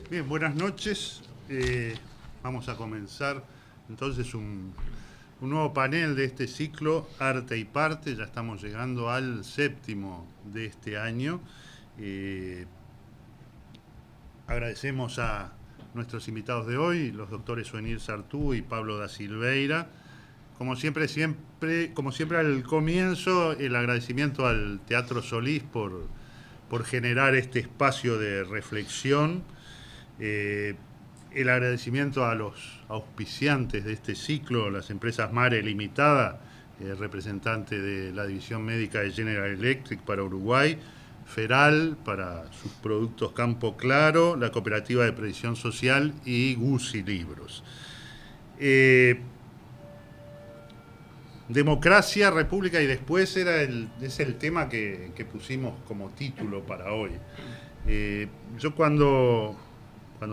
Bien, buenas noches. Vamos a comenzar entonces un nuevo panel de este ciclo Arte y Parte. Ya estamos llegando al séptimo de este año. Agradecemos a nuestros invitados de hoy, los doctores Oenir Sartú y Pablo da Silveira. Como siempre al comienzo, el agradecimiento al Teatro Solís por generar este espacio de reflexión. El agradecimiento a los auspiciantes de este ciclo, las empresas Mare Limitada, representante de la división médica de General Electric para Uruguay, Feral para sus productos Campo Claro, la Cooperativa de Previsión Social y Guzzi Libros. Democracia, República y después es el tema que pusimos como título para hoy. Yo cuando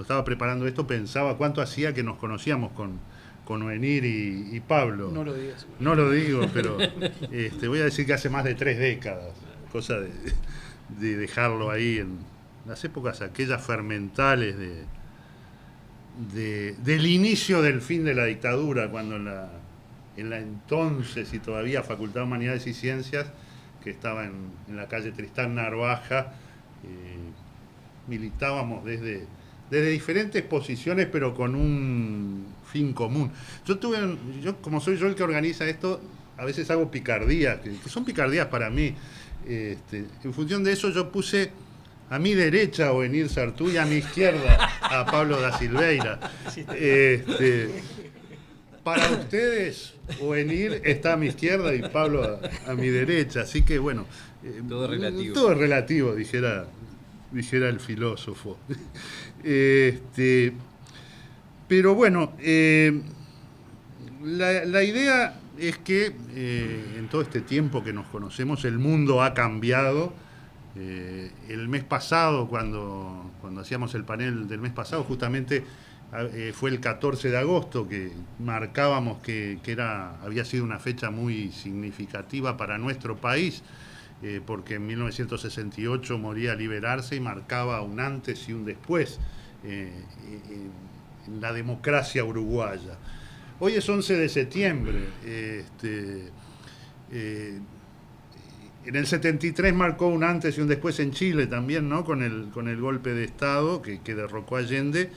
estaba preparando esto pensaba cuánto hacía que nos conocíamos con Oenir y Pablo. No lo digas. No lo digo, pero voy a decir que hace más de 3 décadas, cosa de dejarlo ahí en las épocas aquellas fermentales del inicio del fin de la dictadura, cuando en la entonces y todavía Facultad de Humanidades y Ciencias, que estaba en la calle Tristán Narvaja, militábamos desde diferentes posiciones, pero con un fin común. Yo como soy yo el que organiza esto, a veces hago picardías, que son picardías para mí. En función de eso yo puse a mi derecha a Oenir Sartú y a mi izquierda a Pablo da Silveira. Para ustedes, Oenir está a mi izquierda y Pablo a mi derecha, así que bueno, todo relativo. Todo es relativo, dijera el filósofo. Pero bueno, la idea es que en todo este tiempo que nos conocemos el mundo ha cambiado. El mes pasado, cuando hacíamos el panel del mes pasado, justamente fue el 14 de agosto que marcábamos que había sido una fecha muy significativa para nuestro país, porque en 1968 moría Liberarse y marcaba un antes y un después en la democracia uruguaya. Hoy es 11 de septiembre. En el 73 marcó un antes y un después en Chile también, ¿no? Con el golpe de Estado que derrocó a Allende.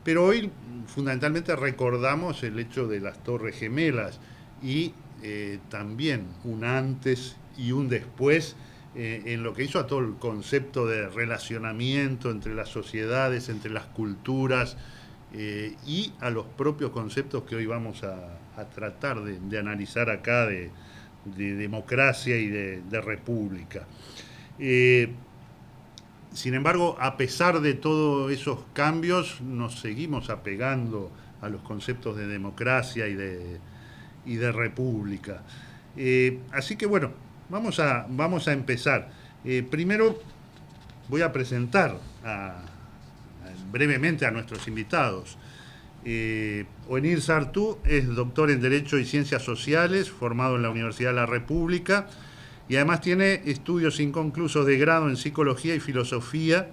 Pero hoy fundamentalmente recordamos el hecho de las Torres Gemelas y también un antes y un después en lo que hizo a todo el concepto de relacionamiento entre las sociedades, entre las culturas y a los propios conceptos que hoy vamos a tratar de analizar acá de democracia y de república. Sin embargo, a pesar de todos esos cambios, nos seguimos apegando a los conceptos de democracia y de república. Así que bueno, vamos a empezar. Primero voy a presentar brevemente a nuestros invitados. Oenir Sartú es doctor en Derecho y Ciencias Sociales, formado en la Universidad de la República, y además tiene estudios inconclusos de grado en Psicología y Filosofía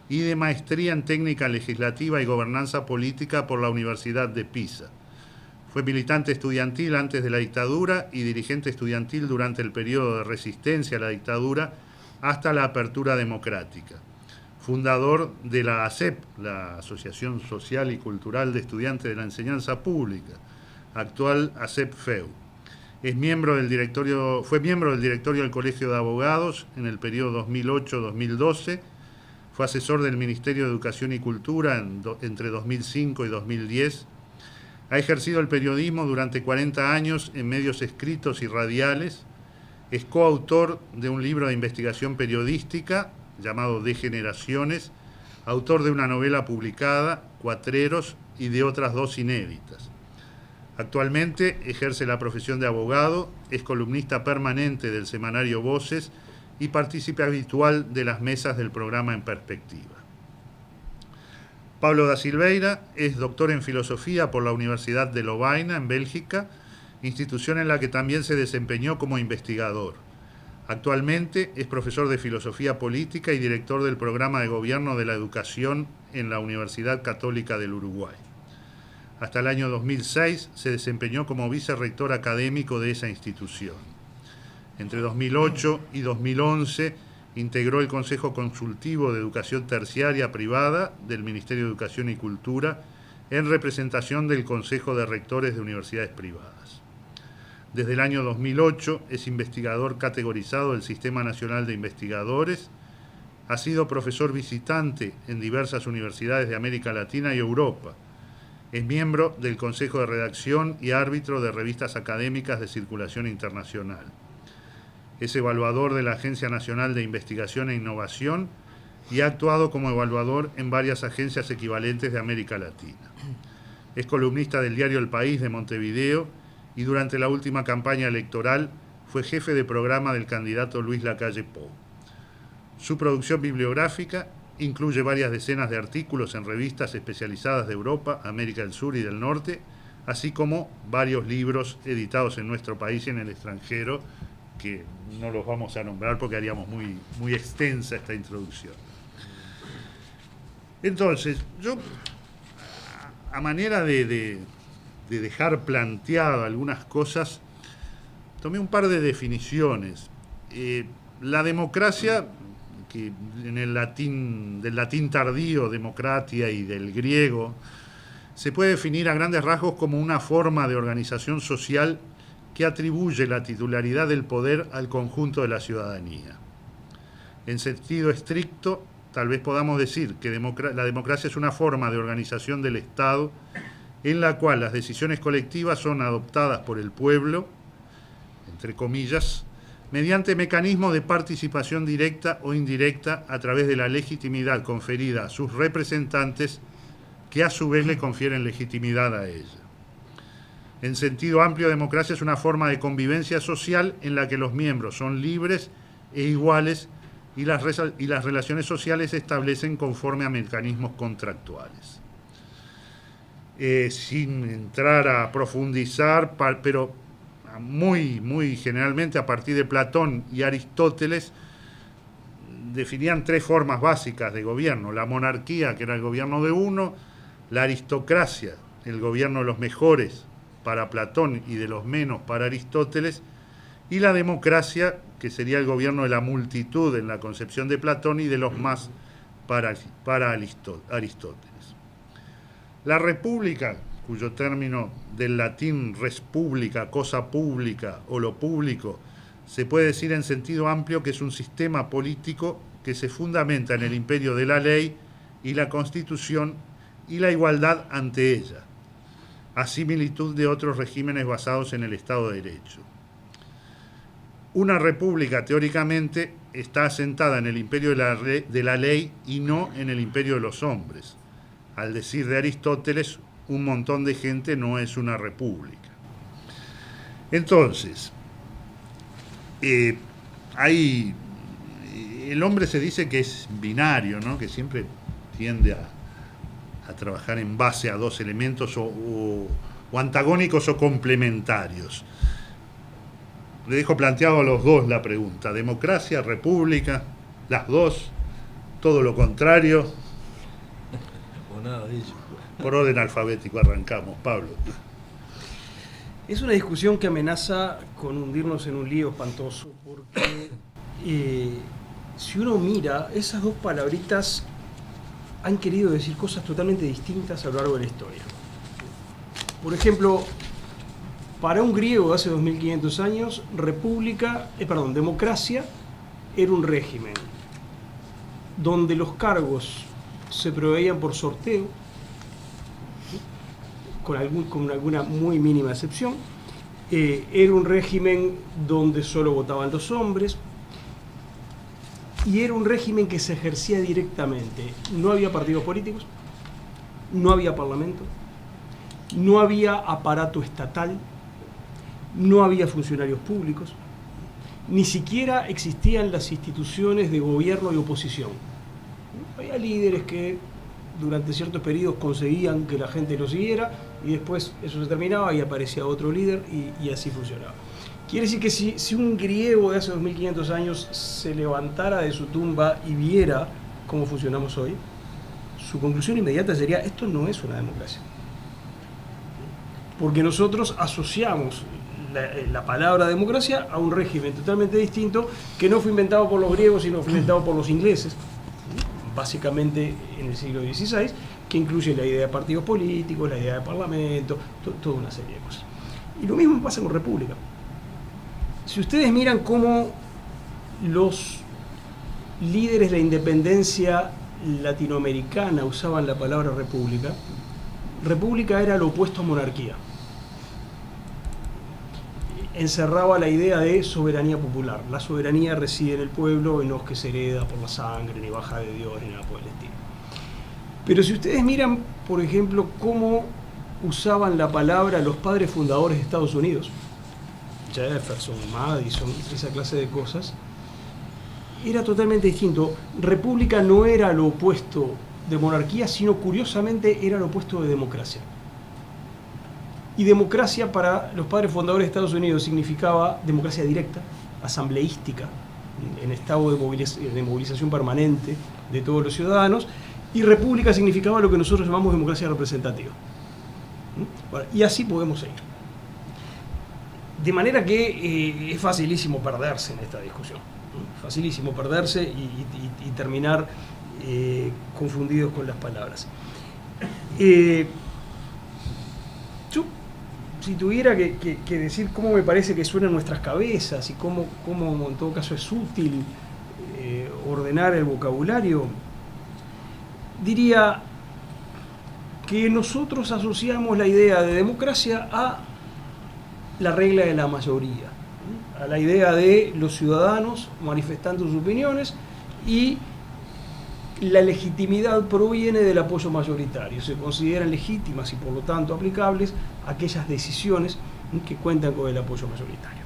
y de maestría en Técnica Legislativa y Gobernanza Política por la Universidad de Pisa. Fue militante estudiantil antes de la dictadura y dirigente estudiantil durante el periodo de resistencia a la dictadura hasta la apertura democrática. Fundador de la ASEP, la Asociación Social y Cultural de Estudiantes de la Enseñanza Pública, actual ASEP-FEU. Fue miembro del directorio del Colegio de Abogados en el periodo 2008-2012, fue asesor del Ministerio de Educación y Cultura entre 2005 y 2010, ha ejercido el periodismo durante 40 años en medios escritos y radiales, es coautor de un libro de investigación periodística llamado Degeneraciones, autor de una novela publicada, Cuatreros, y de otras 2 inéditas. Actualmente ejerce la profesión de abogado, es columnista permanente del semanario Voces y partícipe habitual de las mesas del programa En Perspectiva. Pablo da Silveira es doctor en Filosofía por la Universidad de Lovaina, en Bélgica, institución en la que también se desempeñó como investigador. Actualmente es profesor de Filosofía Política y director del Programa de Gobierno de la Educación en la Universidad Católica del Uruguay. Hasta el año 2006 se desempeñó como vicerrector académico de esa institución. Entre 2008 y 2011 integró el Consejo Consultivo de Educación Terciaria Privada del Ministerio de Educación y Cultura en representación del Consejo de Rectores de Universidades Privadas. Desde el año 2008 es investigador categorizado del Sistema Nacional de Investigadores, ha sido profesor visitante en diversas universidades de América Latina y Europa, es miembro del Consejo de Redacción y árbitro de revistas académicas de circulación internacional. Es evaluador de la Agencia Nacional de Investigación e Innovación y ha actuado como evaluador en varias agencias equivalentes de América Latina. Es columnista del diario El País de Montevideo y durante la última campaña electoral fue jefe de programa del candidato Luis Lacalle Pou. Su producción bibliográfica incluye varias decenas de artículos en revistas especializadas de Europa, América del Sur y del Norte, así como varios libros editados en nuestro país y en el extranjero, que no los vamos a nombrar porque haríamos muy extensa esta introducción. Entonces, yo, a manera de dejar planteado algunas cosas, tomé un par de definiciones. La democracia, que en el latín, del latín tardío, democratia, y del griego, se puede definir a grandes rasgos como una forma de organización social que atribuye la titularidad del poder al conjunto de la ciudadanía. En sentido estricto, tal vez podamos decir que la democracia es una forma de organización del Estado en la cual las decisiones colectivas son adoptadas por el pueblo, entre comillas, mediante mecanismos de participación directa o indirecta a través de la legitimidad conferida a sus representantes, que a su vez le confieren legitimidad a ella. En sentido amplio, democracia es una forma de convivencia social en la que los miembros son libres e iguales y las relaciones sociales se establecen conforme a mecanismos contractuales. Sin entrar a profundizar, pero muy generalmente a partir de Platón y Aristóteles, definían tres formas básicas de gobierno: la monarquía, que era el gobierno de uno; la aristocracia, el gobierno de los mejores para Platón y de los menos para Aristóteles; y la democracia, que sería el gobierno de la multitud en la concepción de Platón y de los más para Aristóteles. La república, cuyo término del latín res publica, cosa pública o lo público, se puede decir en sentido amplio que es un sistema político que se fundamenta en el imperio de la ley y la Constitución y la igualdad ante ella, a similitud de otros regímenes basados en el Estado de Derecho. Una república, teóricamente, está asentada en el imperio de la ley y no en el imperio de los hombres. Al decir de Aristóteles, un montón de gente no es una república. Entonces, el hombre se dice que es binario, ¿no? Que siempre tiende a trabajar en base a dos elementos o antagónicos o complementarios. Le dejo planteado a los dos la pregunta: democracia, república, las dos, todo lo contrario. O nada de ello. Por orden alfabético arrancamos, Pablo. Es una discusión que amenaza con hundirnos en un lío espantoso, porque si uno mira, esas dos palabritas han querido decir cosas totalmente distintas a lo largo de la historia. Por ejemplo, para un griego de hace 2500 años, democracia era un régimen donde los cargos se proveían por sorteo, con alguna muy mínima excepción. Era un régimen donde solo votaban los hombres, y era un régimen que se ejercía directamente. No había partidos políticos, no había parlamento, no había aparato estatal, no había funcionarios públicos, ni siquiera existían las instituciones de gobierno y oposición. Había líderes que durante ciertos periodos conseguían que la gente lo siguiera, y después eso se terminaba y aparecía otro líder, y así funcionaba. Quiere decir que si un griego de hace 2500 años se levantara de su tumba y viera cómo funcionamos hoy, su conclusión inmediata sería: esto no es una democracia. Porque nosotros asociamos la palabra democracia a un régimen totalmente distinto, que no fue inventado por los griegos, sino fue inventado por los ingleses, básicamente en el siglo XVI, que incluye la idea de partidos políticos, la idea de parlamento, toda una serie de cosas. Y lo mismo pasa con república. Si ustedes miran cómo los líderes de la independencia latinoamericana usaban la palabra república, república era lo opuesto a monarquía. Encerraba la idea de soberanía popular. La soberanía reside en el pueblo y no es que se hereda por la sangre, ni baja de Dios, ni nada por el estilo. Pero si ustedes miran, por ejemplo, cómo usaban la palabra los padres fundadores de Estados Unidos, Jefferson, Madison, esa clase de cosas, era totalmente distinto. República no era lo opuesto de monarquía, sino curiosamente era lo opuesto de democracia. Y democracia para los padres fundadores de Estados Unidos significaba democracia directa, asambleística, en estado de movilización permanente de todos los ciudadanos, y república significaba lo que nosotros llamamos democracia representativa. Bueno, y así podemos seguir. De manera que es facilísimo perderse en esta discusión, facilísimo perderse y terminar confundidos con las palabras. Yo, si tuviera que decir cómo me parece que suenan nuestras cabezas y cómo en todo caso es útil ordenar el vocabulario, diría que nosotros asociamos la idea de democracia a la regla de la mayoría, a la idea de los ciudadanos manifestando sus opiniones, y la legitimidad proviene del apoyo mayoritario. Se consideran legítimas y por lo tanto aplicables aquellas decisiones que cuentan con el apoyo mayoritario.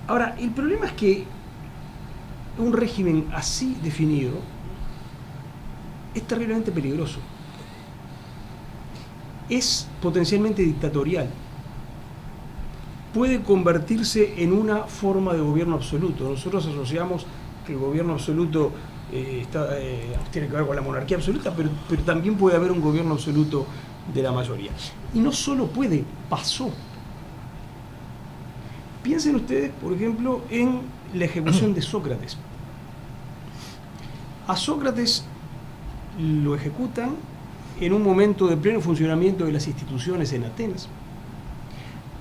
Ahora, el problema es que un régimen así definido es terriblemente peligroso. Es potencialmente dictatorial. Puede convertirse en una forma de gobierno absoluto. Nosotros asociamos que el gobierno absoluto tiene que ver con la monarquía absoluta, pero también puede haber un gobierno absoluto de la mayoría. Y no solo puede, pasó. Piensen ustedes, por ejemplo, en la ejecución de Sócrates. A Sócrates lo ejecutan en un momento de pleno funcionamiento de las instituciones en Atenas,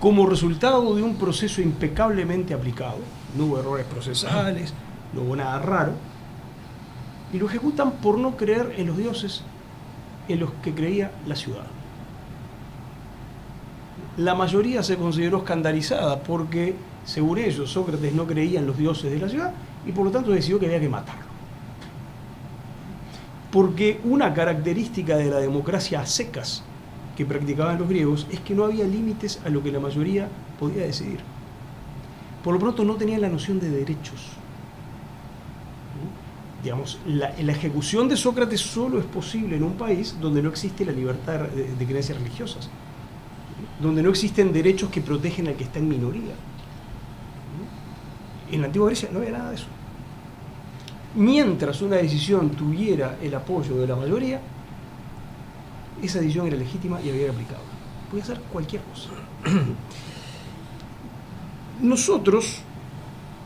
como resultado de un proceso impecablemente aplicado. No hubo errores procesales, no hubo nada raro, y lo ejecutan por no creer en los dioses en los que creía la ciudad. La mayoría se consideró escandalizada porque, según ellos, Sócrates no creía en los dioses de la ciudad y por lo tanto decidió que había que matarlo. Porque una característica de la democracia a secas que practicaban los griegos es que no había límites a lo que la mayoría podía decidir. Por lo pronto no tenían la noción de derechos. Digamos, la ejecución de Sócrates solo es posible en un país donde no existe la libertad de creencias religiosas, donde no existen derechos que protegen al que está en minoría. En la antigua Grecia no había nada de eso. Mientras una decisión tuviera el apoyo de la mayoría, esa decisión era legítima y había que aplicarla. Podía hacer cualquier cosa. Nosotros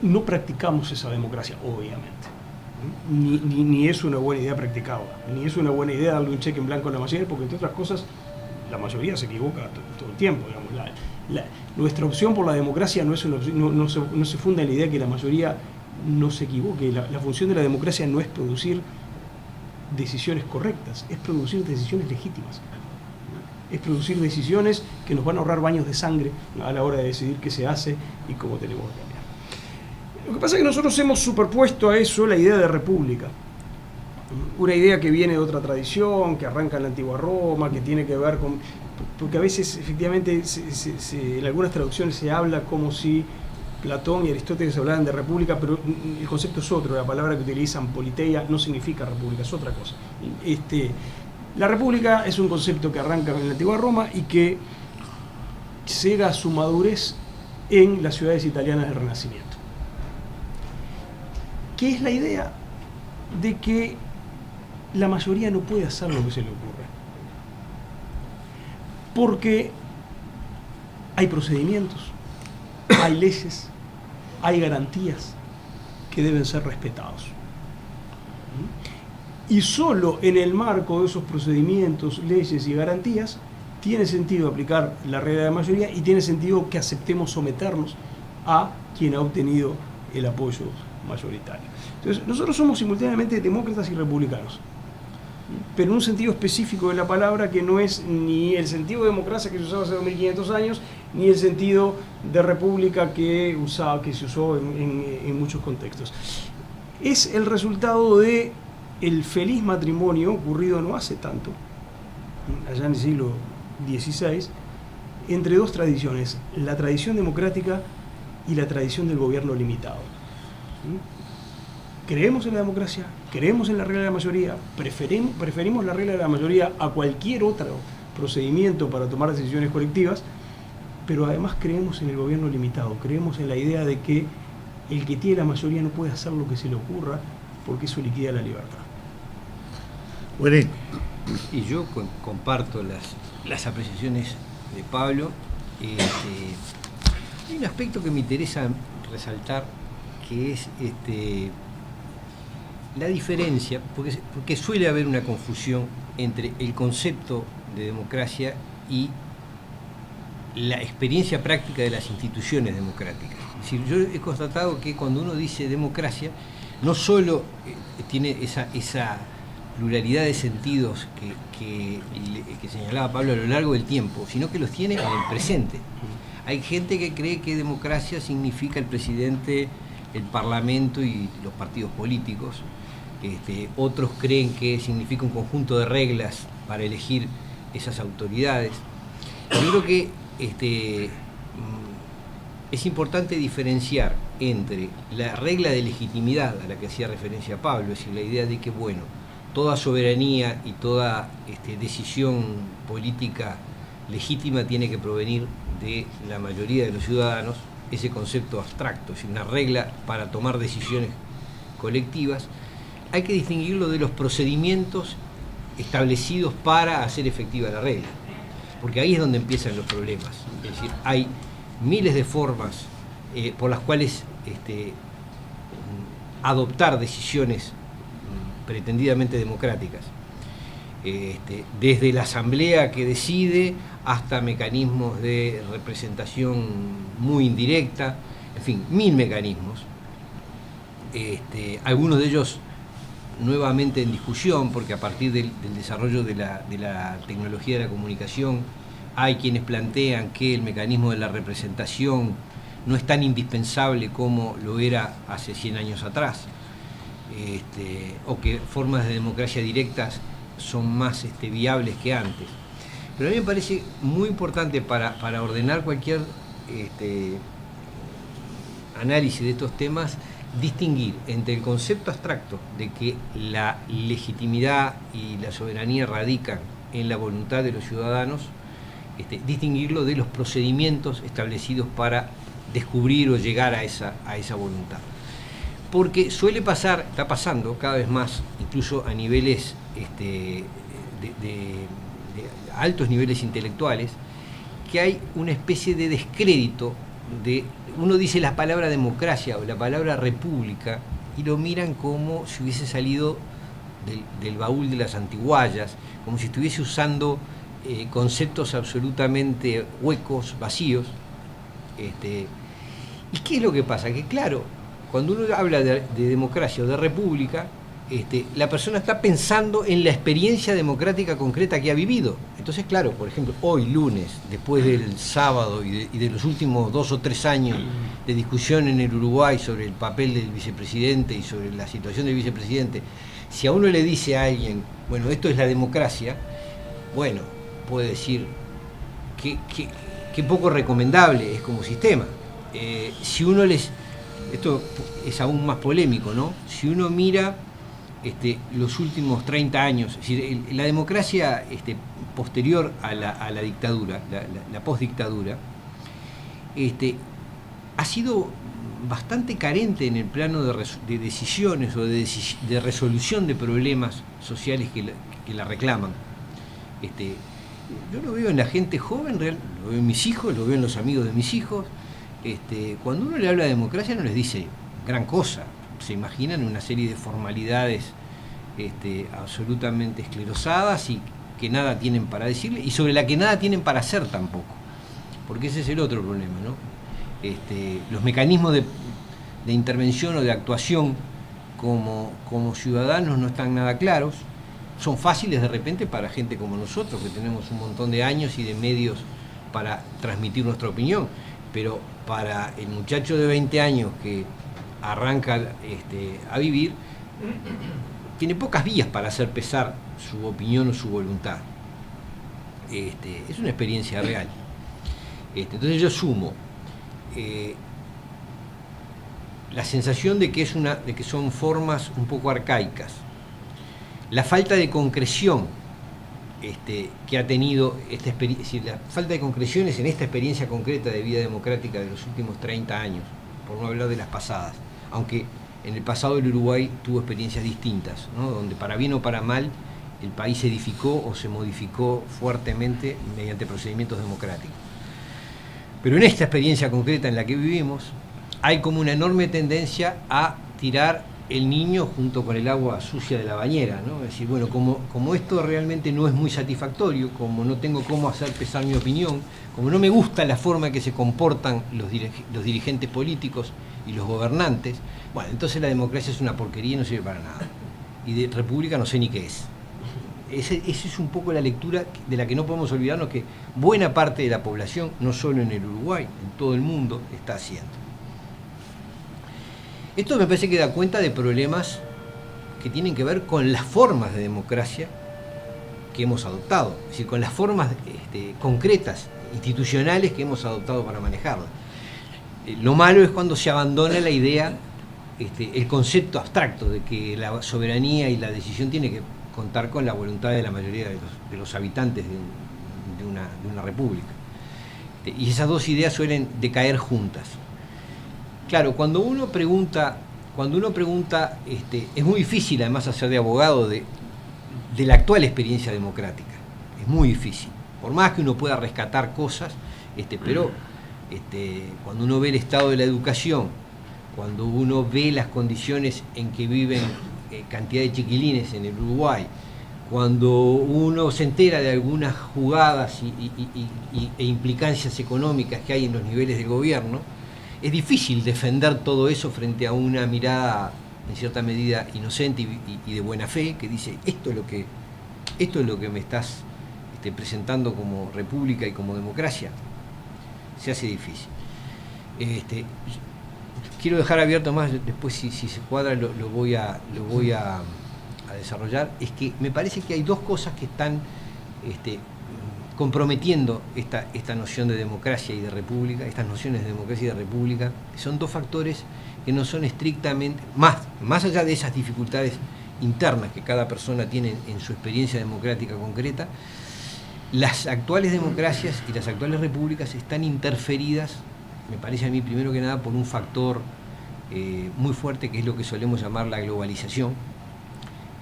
no practicamos esa democracia, obviamente. Ni es una buena idea practicarla, ni es una buena idea darle un cheque en blanco a la mayoría, porque entre otras cosas la mayoría se equivoca todo el tiempo. Digamos. Nuestra opción por la democracia no se funda en la idea de que la mayoría no se equivoque. La función de la democracia no es producir decisiones correctas, es producir decisiones legítimas. Es producir decisiones que nos van a ahorrar baños de sangre a la hora de decidir qué se hace y cómo tenemos que cambiar. Lo que pasa es que nosotros hemos superpuesto a eso la idea de república. Una idea que viene de otra tradición, que arranca en la antigua Roma, que tiene que ver con... Porque a veces, efectivamente, en algunas traducciones se habla como si Platón y Aristóteles hablaban de república, pero el concepto es otro. La palabra que utilizan, politeia, no significa república, es otra cosa. La república es un concepto que arranca en la antigua Roma y que llega a su madurez en las ciudades italianas del Renacimiento. ¿Qué es la idea? De que la mayoría no puede hacer lo que se le ocurre. Porque hay procedimientos, hay leyes, hay garantías que deben ser respetados. Y solo en el marco de esos procedimientos, leyes y garantías tiene sentido aplicar la regla de mayoría y tiene sentido que aceptemos someternos a quien ha obtenido el apoyo mayoritario. Entonces, nosotros somos simultáneamente demócratas y republicanos, pero en un sentido específico de la palabra que no es ni el sentido de democracia que se usaba hace 2500 años, ni el sentido de república que se usó en muchos contextos. Es el resultado de el feliz matrimonio ocurrido no hace tanto, allá en el siglo XVI, entre dos tradiciones, la tradición democrática y la tradición del gobierno limitado. Creemos en la democracia, creemos en la regla de la mayoría, preferimos la regla de la mayoría a cualquier otro procedimiento para tomar decisiones colectivas, pero además creemos en el gobierno limitado, creemos en la idea de que el que tiene la mayoría no puede hacer lo que se le ocurra porque eso liquida la libertad. Bueno. Y yo comparto las apreciaciones de Pablo. Hay un aspecto que me interesa resaltar, que es la diferencia, porque suele haber una confusión entre el concepto de democracia y la experiencia práctica de las instituciones democráticas. Es decir, yo he constatado que cuando uno dice democracia, no solo tiene esa pluralidad de sentidos que señalaba Pablo a lo largo del tiempo, sino que los tiene en el presente. Hay gente que cree que democracia significa el presidente, el parlamento y los partidos políticos. Otros creen que significa un conjunto de reglas para elegir esas autoridades. Yo creo que es importante diferenciar entre la regla de legitimidad a la que hacía referencia Pablo, es decir, la idea de que, bueno, toda soberanía y toda decisión política legítima tiene que provenir de la mayoría de los ciudadanos, ese concepto abstracto, es decir, una regla para tomar decisiones colectivas. Hay que distinguirlo de los procedimientos establecidos para hacer efectiva la regla, porque ahí es donde empiezan los problemas. Es decir, hay miles de formas por las cuales adoptar decisiones pretendidamente democráticas, desde la asamblea que decide hasta mecanismos de representación muy indirecta, en fin, 1000 mecanismos, algunos de ellos nuevamente en discusión, porque a partir del desarrollo de la tecnología de la comunicación hay quienes plantean que el mecanismo de la representación no es tan indispensable como lo era hace 100 años atrás, o que formas de democracia directas son más viables que antes. Pero a mí me parece muy importante para ordenar cualquier análisis de estos temas, distinguir entre el concepto abstracto de que la legitimidad y la soberanía radican en la voluntad de los ciudadanos, distinguirlo de los procedimientos establecidos para descubrir o llegar a esa voluntad. Porque suele pasar, está pasando cada vez más, incluso a niveles de altos niveles intelectuales, que hay una especie de descrédito de, uno dice la palabra democracia o la palabra república y lo miran como si hubiese salido del baúl de las antiguallas, como si estuviese usando conceptos absolutamente huecos, vacíos. ¿Y qué es lo que pasa? Que claro, cuando uno habla de democracia o de república, la persona está pensando en la experiencia democrática concreta que ha vivido. Entonces, claro, por ejemplo, hoy, lunes, después del sábado y de los últimos 2 o 3 años de discusión en el Uruguay sobre el papel del vicepresidente y sobre la situación del vicepresidente, si a uno le dice a alguien, bueno, esto es la democracia, bueno, puede decir que poco recomendable es como sistema. Si uno esto es aún más polémico, ¿no? Si uno mira los últimos 30 años, es decir, la democracia posterior a la dictadura, la postdictadura, ha sido bastante carente en el plano de decisiones o de resolución de problemas sociales que la reclaman. Yo lo veo en la gente joven, lo veo en mis hijos, lo veo en los amigos de mis hijos. Cuando uno le habla de democracia no les dice gran cosa, se imaginan una serie de formalidades absolutamente esclerosadas y que nada tienen para decirle, y sobre la que nada tienen para hacer tampoco, porque ese es el otro problema, ¿no? Los mecanismos de intervención o de actuación como ciudadanos no están nada claros, son fáciles de repente para gente como nosotros, que tenemos un montón de años y de medios para transmitir nuestra opinión, pero para el muchacho de 20 años que arranca a vivir, tiene pocas vías para hacer pesar su opinión o su voluntad. Es una experiencia real. Entonces yo sumo la sensación de que son formas un poco arcaicas, la falta de concreción que ha tenido esta experiencia, la falta de concreciones en esta experiencia concreta de vida democrática de los últimos 30 años, por no hablar de las pasadas, aunque en el pasado el Uruguay tuvo experiencias distintas, ¿no? Donde para bien o para mal el país se edificó o se modificó fuertemente mediante procedimientos democráticos. Pero en esta experiencia concreta en la que vivimos hay como una enorme tendencia a tirar el niño junto con el agua sucia de la bañera, ¿no? Es decir, bueno, como esto realmente no es muy satisfactorio, como no tengo cómo hacer pesar mi opinión, como no me gusta la forma en que se comportan los dirigentes políticos y los gobernantes, bueno, entonces la democracia es una porquería y no sirve para nada. Y de república no sé ni qué es. Esa es un poco la lectura de la que no podemos olvidarnos que buena parte de la población, no solo en el Uruguay, en todo el mundo, está haciendo. Esto me parece que da cuenta de problemas que tienen que ver con las formas de democracia que hemos adoptado, es decir, con las formas concretas, institucionales que hemos adoptado para manejarla. Lo malo es cuando se abandona la idea, el concepto abstracto de que la soberanía y la decisión tiene que contar con la voluntad de la mayoría de los habitantes de una república. Y esas dos ideas suelen decaer juntas. Claro, cuando uno pregunta, es muy difícil además hacer de abogado de la actual experiencia democrática. Es muy difícil. Por más que uno pueda rescatar cosas, pero cuando uno ve el estado de la educación, cuando uno ve las condiciones en que viven cantidad de chiquilines en el Uruguay, cuando uno se entera de algunas jugadas e implicancias económicas que hay en los niveles del gobierno, es difícil defender todo eso frente a una mirada en cierta medida inocente y de buena fe que dice esto es lo que me estás presentando como república y como democracia. Se hace difícil. Quiero dejar abierto más, después si se cuadra lo voy a desarrollar, es que me parece que hay dos cosas que están comprometiendo esta noción de democracia y de república, estas nociones de democracia y de república, son dos factores que no son estrictamente, más allá de esas dificultades internas que cada persona tiene en su experiencia democrática concreta, las actuales democracias y las actuales repúblicas están interferidas, me parece a mí primero que nada, por un factor muy fuerte que es lo que solemos llamar la globalización,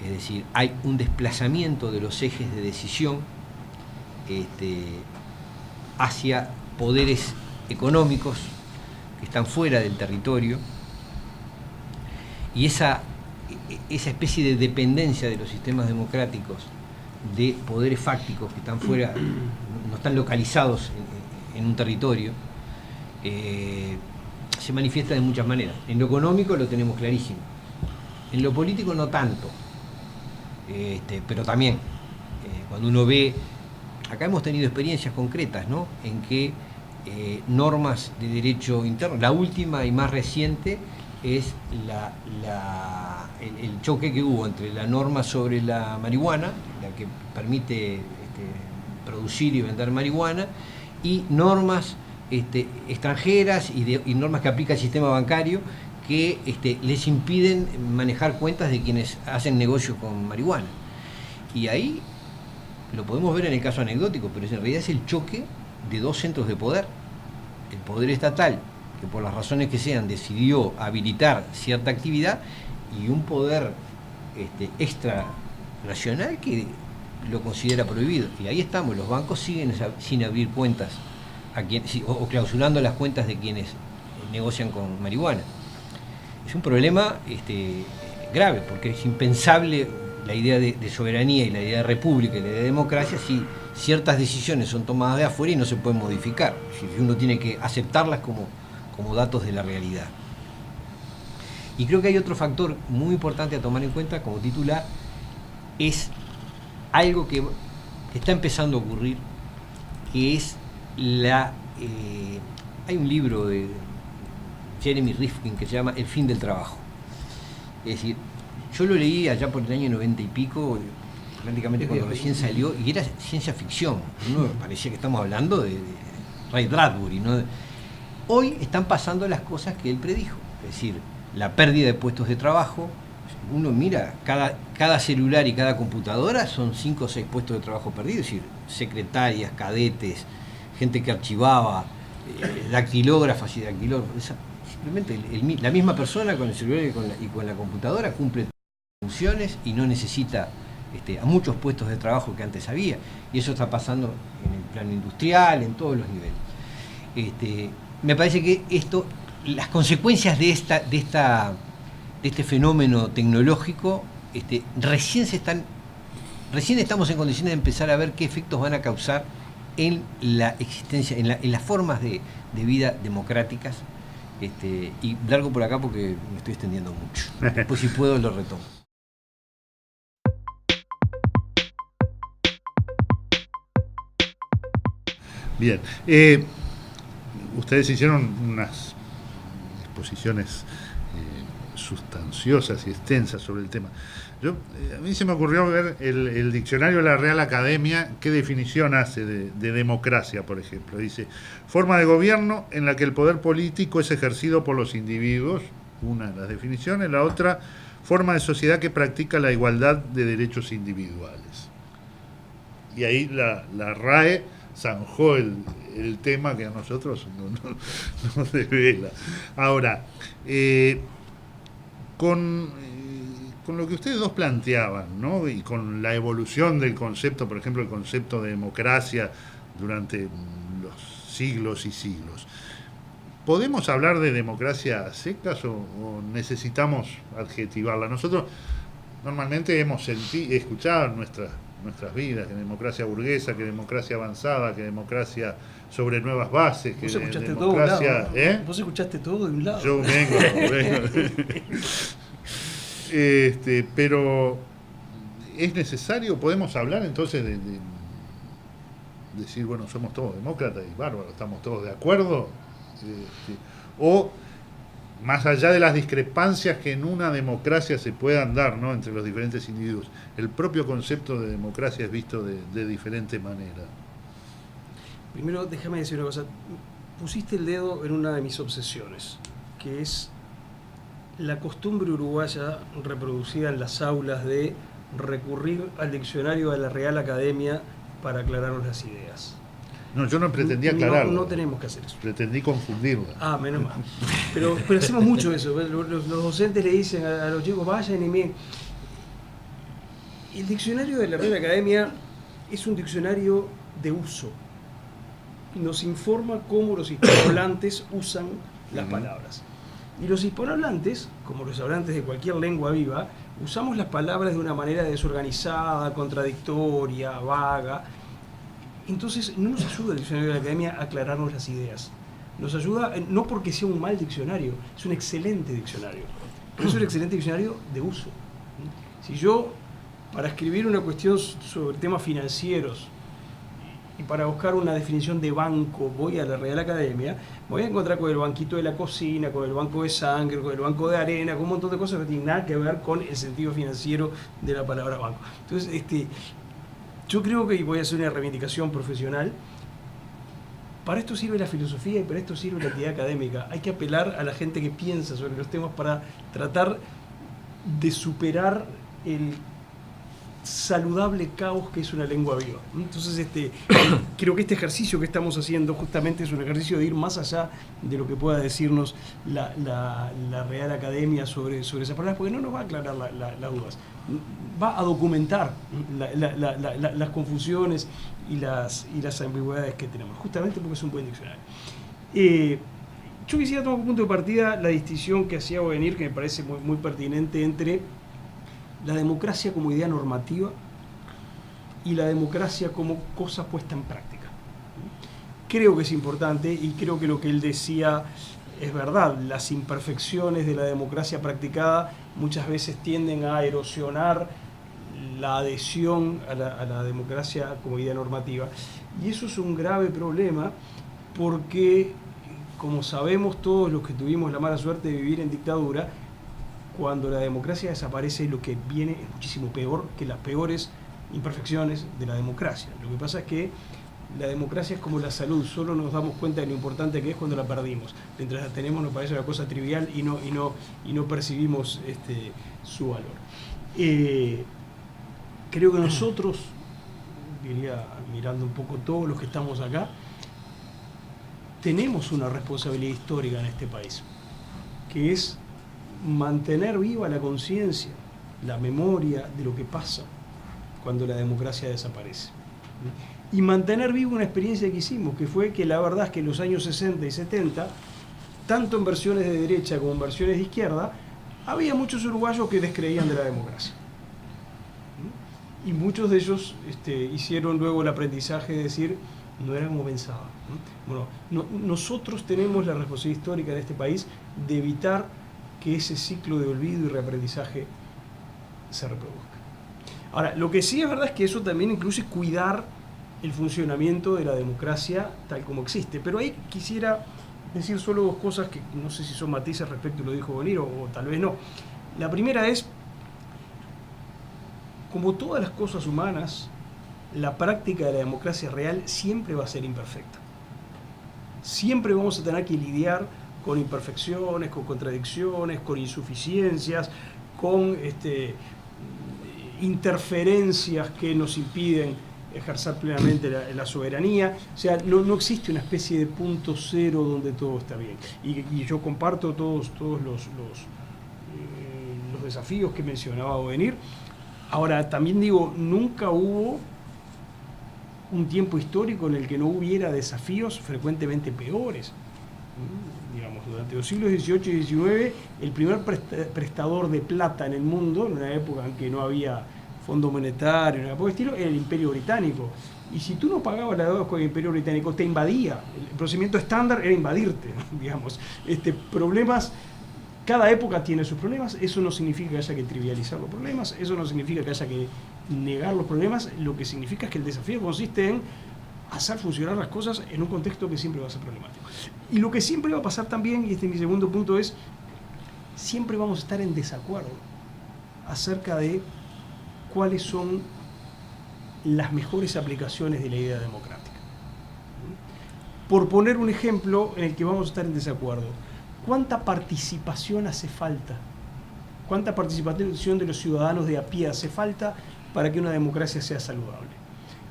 es decir, hay un desplazamiento de los ejes de decisión hacia poderes económicos que están fuera del territorio, y esa especie de dependencia de los sistemas democráticos de poderes fácticos que están fuera, no están localizados en un territorio, se manifiesta de muchas maneras. En lo económico lo tenemos clarísimo, en lo político no tanto, pero también cuando uno ve, acá hemos tenido experiencias concretas, ¿no?, en que normas de derecho interno, la última y más reciente es el choque que hubo entre la norma sobre la marihuana, la que permite producir y vender marihuana, y normas extranjeras y normas que aplica el sistema bancario que les impiden manejar cuentas de quienes hacen negocios con marihuana. Y ahí lo podemos ver en el caso anecdótico, pero en realidad es el choque de dos centros de poder, el poder estatal que por las razones que sean decidió habilitar cierta actividad, y un poder extranacional que lo considera prohibido. Y ahí estamos, los bancos siguen sin abrir cuentas o clausurando las cuentas de quienes negocian con marihuana. Es un problema grave, porque es impensable la idea de soberanía y la idea de república y la idea de democracia si ciertas decisiones son tomadas de afuera y no se pueden modificar, si uno tiene que aceptarlas como datos de la realidad. Y creo que hay otro factor muy importante a tomar en cuenta como titular, es algo que está empezando a ocurrir, que es hay un libro de Jeremy Rifkin que se llama El fin del trabajo. Es decir, yo lo leí allá por el año 90 y pico, prácticamente cuando recién salió, y era ciencia ficción. Uno parecía que estamos hablando de Ray Bradbury, ¿no? Hoy están pasando las cosas que él predijo, es decir, la pérdida de puestos de trabajo. Uno mira, cada celular y cada computadora son 5 o 6 puestos de trabajo perdidos, es decir, secretarias, cadetes, gente que archivaba, dactilógrafas y dactilógrafos. Simplemente la misma persona con el celular y con la computadora cumple funciones y no necesita a muchos puestos de trabajo que antes había. Y eso está pasando en el plano industrial, en todos los niveles. Me parece que las consecuencias de este fenómeno tecnológico, recién estamos en condiciones de empezar a ver qué efectos van a causar en la existencia, en las formas de vida democráticas. Y largo por acá porque me estoy extendiendo mucho. Después, si puedo, lo retomo. Bien. Ustedes hicieron unas exposiciones sustanciosas y extensas sobre el tema. A mí se me ocurrió ver el diccionario de la Real Academia, qué definición hace de democracia, por ejemplo. Dice, forma de gobierno en la que el poder político es ejercido por los individuos, una de las definiciones, la otra, forma de sociedad que practica la igualdad de derechos individuales. Y ahí la RAE zanjó el tema que a nosotros nos desvela. Ahora, con lo que ustedes dos planteaban, ¿no? Y con la evolución del concepto, por ejemplo, el concepto de democracia durante los siglos y siglos, ¿podemos hablar de democracia a secas o necesitamos adjetivarla? Nosotros normalmente hemos escuchado en nuestras vidas que democracia burguesa, que democracia avanzada, que democracia sobre nuevas bases, que vos escuchaste democracia... todo de un lado, ¿no? Vos escuchaste todo de un lado. Yo vengo. Pero es necesario, podemos hablar entonces de decir, bueno, somos todos demócratas y bárbaro, estamos todos de acuerdo, o más allá de las discrepancias que en una democracia se puedan dar, ¿no?, entre los diferentes individuos, el propio concepto de democracia es visto de diferente manera. Primero, déjame decir una cosa. Pusiste el dedo en una de mis obsesiones, que es la costumbre uruguaya reproducida en las aulas de recurrir al diccionario de la Real Academia para aclararnos las ideas. No, yo no pretendía aclararlo. No tenemos que hacer eso. Pretendí confundirla. Ah, menos mal. Pero hacemos mucho eso. Los docentes le dicen a los chicos, vayan y miren. El diccionario de la Real Academia es un diccionario de uso. Nos informa cómo los hispanohablantes usan las palabras. Y los hispanohablantes, como los hablantes de cualquier lengua viva, usamos las palabras de una manera desorganizada, contradictoria, vaga. Entonces no nos ayuda el diccionario de la Academia a aclararnos las ideas. Nos ayuda, no porque sea un mal diccionario, es un excelente diccionario. Pero es un excelente diccionario de uso. Si yo, para escribir una cuestión sobre temas financieros y para buscar una definición de banco, voy a la Real Academia, me voy a encontrar con el banquito de la cocina, con el banco de sangre, con el banco de arena, con un montón de cosas que no tienen nada que ver con el sentido financiero de la palabra banco. Entonces, yo creo que, y voy a hacer una reivindicación profesional, para esto sirve la filosofía y para esto sirve la actividad académica. Hay que apelar a la gente que piensa sobre los temas para tratar de superar el saludable caos que es una lengua viva. Entonces, creo que este ejercicio que estamos haciendo justamente es un ejercicio de ir más allá de lo que pueda decirnos la Real Academia sobre esas palabras, porque no nos va a aclarar las dudas, va a documentar las confusiones y las ambigüedades que tenemos, justamente porque es un buen diccionario. Yo quisiera tomar como punto de partida la distinción que hacía Ovenir, que me parece muy, muy pertinente, entre la democracia como idea normativa y la democracia como cosa puesta en práctica. Creo que es importante, y creo que lo que él decía es verdad. Las imperfecciones de la democracia practicada muchas veces tienden a erosionar la adhesión a la democracia como idea normativa. Y eso es un grave problema porque, como sabemos todos los que tuvimos la mala suerte de vivir en dictadura, cuando la democracia desaparece, lo que viene es muchísimo peor que las peores imperfecciones de la democracia. Lo que pasa es que la democracia es como la salud, solo nos damos cuenta de lo importante que es cuando la perdimos. Mientras la tenemos nos parece una cosa trivial y no percibimos su valor. Creo que nosotros, diría, mirando un poco todos los que estamos acá, tenemos una responsabilidad histórica en este país, que es mantener viva la conciencia, la memoria de lo que pasa cuando la democracia desaparece. Y mantener viva una experiencia que hicimos, que fue que la verdad es que en los años 60 y 70, tanto en versiones de derecha como en versiones de izquierda, había muchos uruguayos que descreían de la democracia. Y muchos de ellos hicieron luego el aprendizaje de decir, no era como pensaba. Bueno, nosotros tenemos la responsabilidad histórica en este país de evitar que ese ciclo de olvido y reaprendizaje se reproduzca. Ahora, lo que sí es verdad es que eso también incluye cuidar el funcionamiento de la democracia tal como existe. Pero ahí quisiera decir solo dos cosas que no sé si son matices respecto a lo que dijo Bonir o tal vez no. La primera es, como todas las cosas humanas, la práctica de la democracia real siempre va a ser imperfecta. Siempre vamos a tener que lidiar con imperfecciones, con contradicciones, con insuficiencias, con interferencias que nos impiden ejercer plenamente la soberanía. O sea, no existe una especie de punto cero donde todo está bien. Y yo comparto todos los desafíos que mencionaba Ovenir. Ahora, también digo, nunca hubo un tiempo histórico en el que no hubiera desafíos frecuentemente peores. Digamos, durante los siglos XVIII y XIX, el primer prestador de plata en el mundo, en una época en que no había Fondo Monetario, nada por el estilo, era el Imperio Británico. Y si tú no pagabas la deuda con el Imperio Británico, te invadía. El procedimiento estándar era invadirte, digamos. Problemas, cada época tiene sus problemas. Eso no significa que haya que trivializar los problemas, eso no significa que haya que negar los problemas. Lo que significa es que el desafío consiste en hacer funcionar las cosas en un contexto que siempre va a ser problemático. Y lo que siempre va a pasar también, y este es mi segundo punto, es siempre vamos a estar en desacuerdo acerca de cuáles son las mejores aplicaciones de la idea democrática. Por poner un ejemplo en el que vamos a estar en desacuerdo, ¿cuánta participación hace falta? ¿Cuánta participación de los ciudadanos de a pie hace falta para que una democracia sea saludable?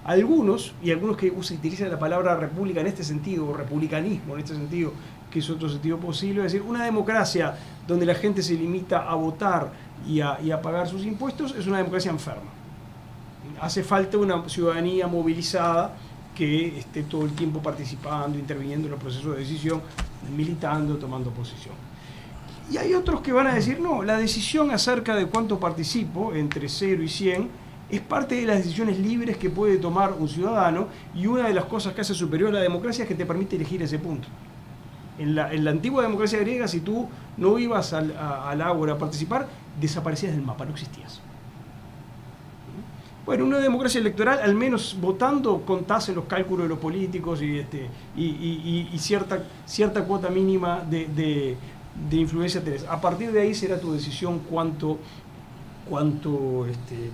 Algunos que utilizan la palabra república en este sentido, o republicanismo en este sentido, que es otro sentido posible, es decir, una democracia donde la gente se limita a votar y a pagar sus impuestos es una democracia enferma. Hace falta una ciudadanía movilizada que esté todo el tiempo participando, interviniendo en los procesos de decisión, militando, tomando posición. Y hay otros que van a decir, no, la decisión acerca de cuánto participo, entre 0 y 100, es parte de las decisiones libres que puede tomar un ciudadano, y una de las cosas que hace superior a la democracia es que te permite elegir ese punto. En la antigua democracia griega, si tú no ibas al ágora a participar, desaparecías del mapa, no existías. Bueno, una democracia electoral, al menos votando, contás en los cálculos de los políticos y cierta cuota mínima de influencia tenés. A partir de ahí será tu decisión cuánto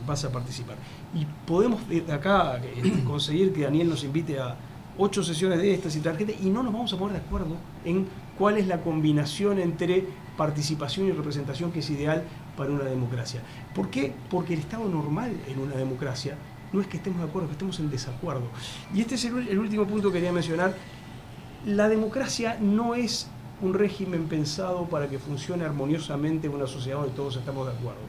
vas a participar. Y podemos acá conseguir que Daniel nos invite a 8 sesiones de estas y tal, y no nos vamos a poner de acuerdo en cuál es la combinación entre participación y representación que es ideal para una democracia. ¿Por qué? Porque el estado normal en una democracia no es que estemos de acuerdo, es que estemos en desacuerdo. Y este es el último punto que quería mencionar. La democracia no es un régimen pensado para que funcione armoniosamente en una sociedad donde todos estamos de acuerdo.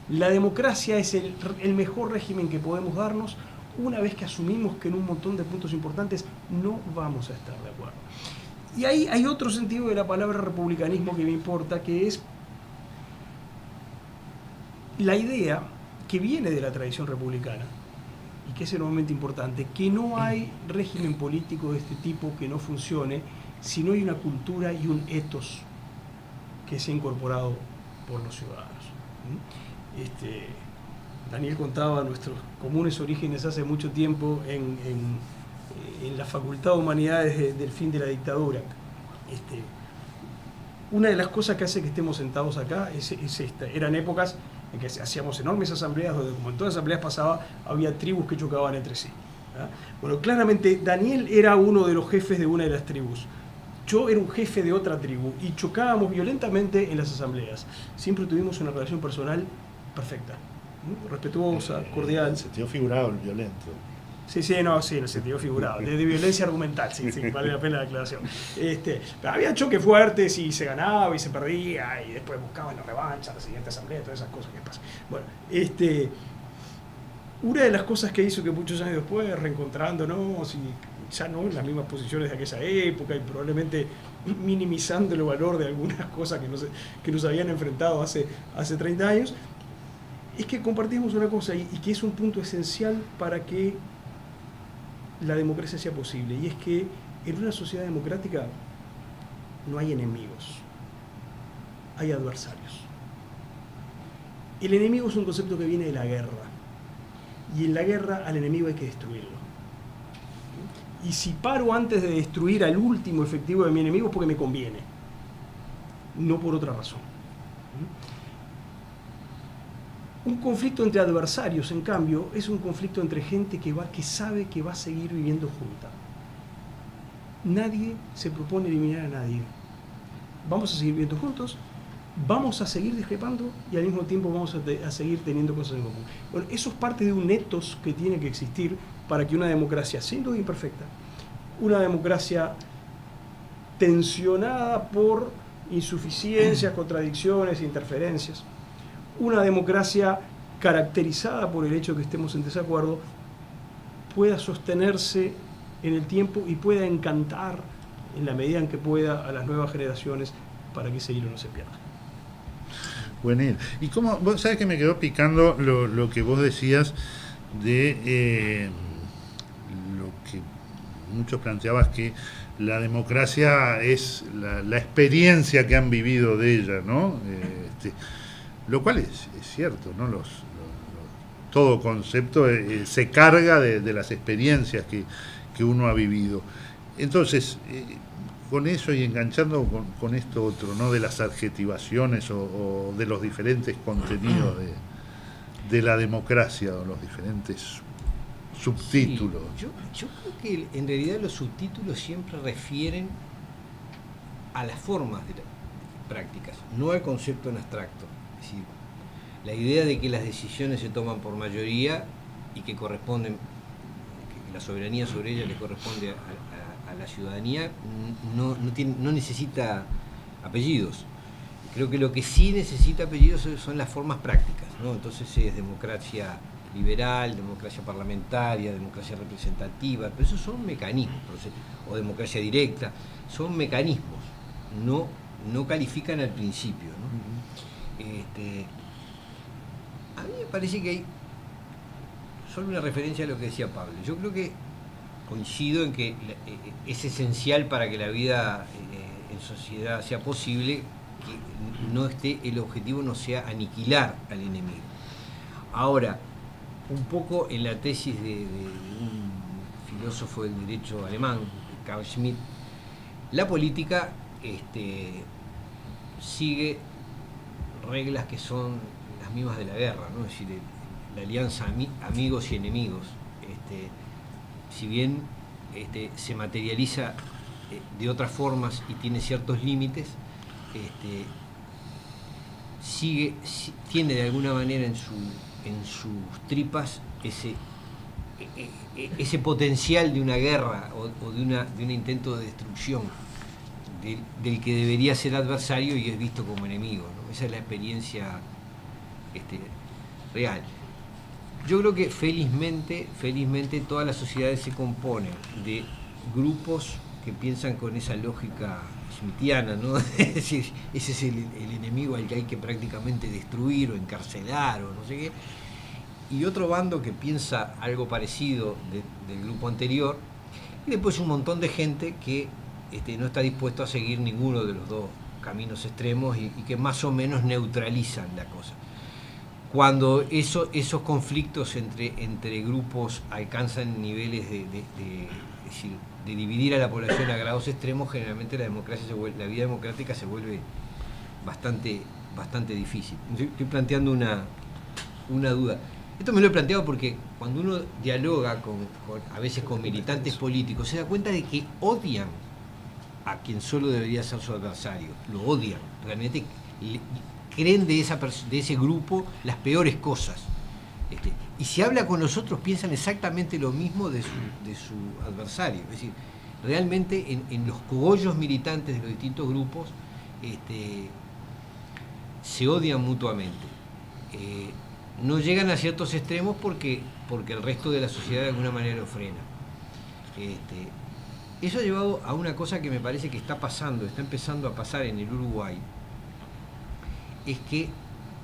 La democracia es el mejor régimen que podemos darnos una vez que asumimos que en un montón de puntos importantes no vamos a estar de acuerdo. Y ahí hay otro sentido de la palabra republicanismo que me importa, que es la idea que viene de la tradición republicana y que es enormemente importante, que no hay régimen político de este tipo que no funcione si no hay una cultura y un ethos que sea incorporado por los ciudadanos. Daniel contaba nuestros comunes orígenes hace mucho tiempo en la Facultad de Humanidades del fin de la dictadura. Una de las cosas que hace que estemos sentados acá es esta. Eran épocas en que hacíamos enormes asambleas, donde como en todas las asambleas pasaba, había tribus que chocaban entre sí. ¿Ah? Bueno, claramente Daniel era uno de los jefes de una de las tribus. Yo era un jefe de otra tribu y chocábamos violentamente en las asambleas. Siempre tuvimos una relación personal perfecta, ¿no? Respetuosa, cordial. En sentido figurado, el violento. Sí, en el sentido figurado, de violencia argumental, sí, vale la pena la aclaración. Pero había choques fuertes y se ganaba y se perdía y después buscaban la revancha, la siguiente asamblea, todas esas cosas que pasan. Bueno, una de las cosas que hizo que muchos años después, reencontrándonos y ya no en las mismas posiciones de aquella época y probablemente minimizando el valor de algunas cosas que nos habían enfrentado hace 30 años, es que compartimos una cosa y que es un punto esencial para que la democracia sea posible, y es que en una sociedad democrática no hay enemigos, hay adversarios. El enemigo es un concepto que viene de la guerra, y en la guerra al enemigo hay que destruirlo. Y si paro antes de destruir al último efectivo de mi enemigo es porque me conviene, no por otra razón. Un conflicto entre adversarios, en cambio, es un conflicto entre gente que sabe que va a seguir viviendo junta. Nadie se propone eliminar a nadie. Vamos a seguir viviendo juntos, vamos a seguir discrepando y al mismo tiempo vamos a seguir teniendo cosas en común. Bueno, eso es parte de un ethos que tiene que existir para que una democracia, sin duda imperfecta, una democracia tensionada por insuficiencias, contradicciones, interferencias, una democracia caracterizada por el hecho de que estemos en desacuerdo, pueda sostenerse en el tiempo y pueda encantar en la medida en que pueda a las nuevas generaciones para que ese hilo no se pierda. Bueno, y cómo, vos sabés que me quedó picando lo que vos decías de lo que muchos planteabas, que la democracia es la experiencia que han vivido de ella, ¿no? Lo cual es cierto, ¿no? Todo concepto se carga de las experiencias que uno ha vivido. Entonces, con eso y enganchando con esto otro, ¿no? De las adjetivaciones o de los diferentes contenidos de la democracia o los diferentes subtítulos. Sí, yo creo que en realidad los subtítulos siempre refieren a las formas prácticas, no al concepto en abstracto. Es decir, la idea de que las decisiones se toman por mayoría y que corresponden, que la soberanía sobre ellas le corresponde a la ciudadanía, no necesita apellidos. Creo que lo que sí necesita apellidos son las formas prácticas, ¿no? Entonces es democracia liberal, democracia parlamentaria, democracia representativa, pero esos son mecanismos, o democracia directa, son mecanismos, no califican al principio, ¿no? A mí me parece que hay solo una referencia a lo que decía Pablo. Yo creo que coincido en que es esencial para que la vida en sociedad sea posible que el objetivo no sea aniquilar al enemigo. Ahora, un poco en la tesis de un filósofo del derecho alemán, Carl Schmitt, la política sigue reglas que son las mismas de la guerra, ¿no? Es decir, la alianza amigos y enemigos, si bien se materializa de otras formas y tiene ciertos límites, tiene de alguna manera en sus tripas ese potencial de una guerra o de un intento de destrucción del que debería ser adversario y es visto como enemigo, ¿no? Esa es la experiencia real. Yo creo que felizmente todas las sociedades se componen de grupos que piensan con esa lógica smithiana, ¿no? Es decir, ese es el enemigo al que hay que prácticamente destruir o encarcelar o no sé qué, y otro bando que piensa algo parecido del grupo anterior, y después un montón de gente que no está dispuesto a seguir ninguno de los dos caminos extremos y que más o menos neutralizan la cosa. Cuando esos conflictos entre grupos alcanzan niveles de dividir a la población a grados extremos, generalmente la vida democrática se vuelve bastante difícil. Estoy planteando una duda. Esto me lo he planteado porque cuando uno dialoga a veces con militantes políticos, se da cuenta de que odian a quien solo debería ser su adversario. Lo odian. Realmente creen de ese grupo las peores cosas. Y si habla con los otros, piensan exactamente lo mismo de su adversario. Es decir, realmente en los cogollos militantes de los distintos grupos se odian mutuamente. No llegan a ciertos extremos porque el resto de la sociedad de alguna manera lo frena. Eso ha llevado a una cosa que me parece que está empezando a pasar en el Uruguay, es que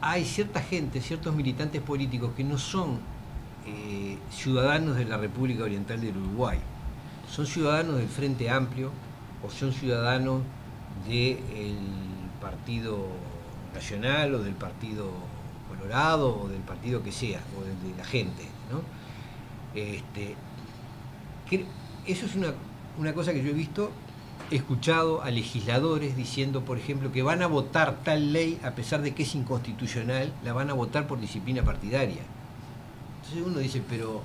hay cierta gente, ciertos militantes políticos que no son ciudadanos de la República Oriental del Uruguay, son ciudadanos del Frente Amplio o son ciudadanos del Partido Nacional o del Partido Colorado o del partido que sea, o de la gente, ¿no? Eso es una cosa que yo he visto, he escuchado a legisladores diciendo, por ejemplo, que van a votar tal ley a pesar de que es inconstitucional, la van a votar por disciplina partidaria. Entonces uno dice, pero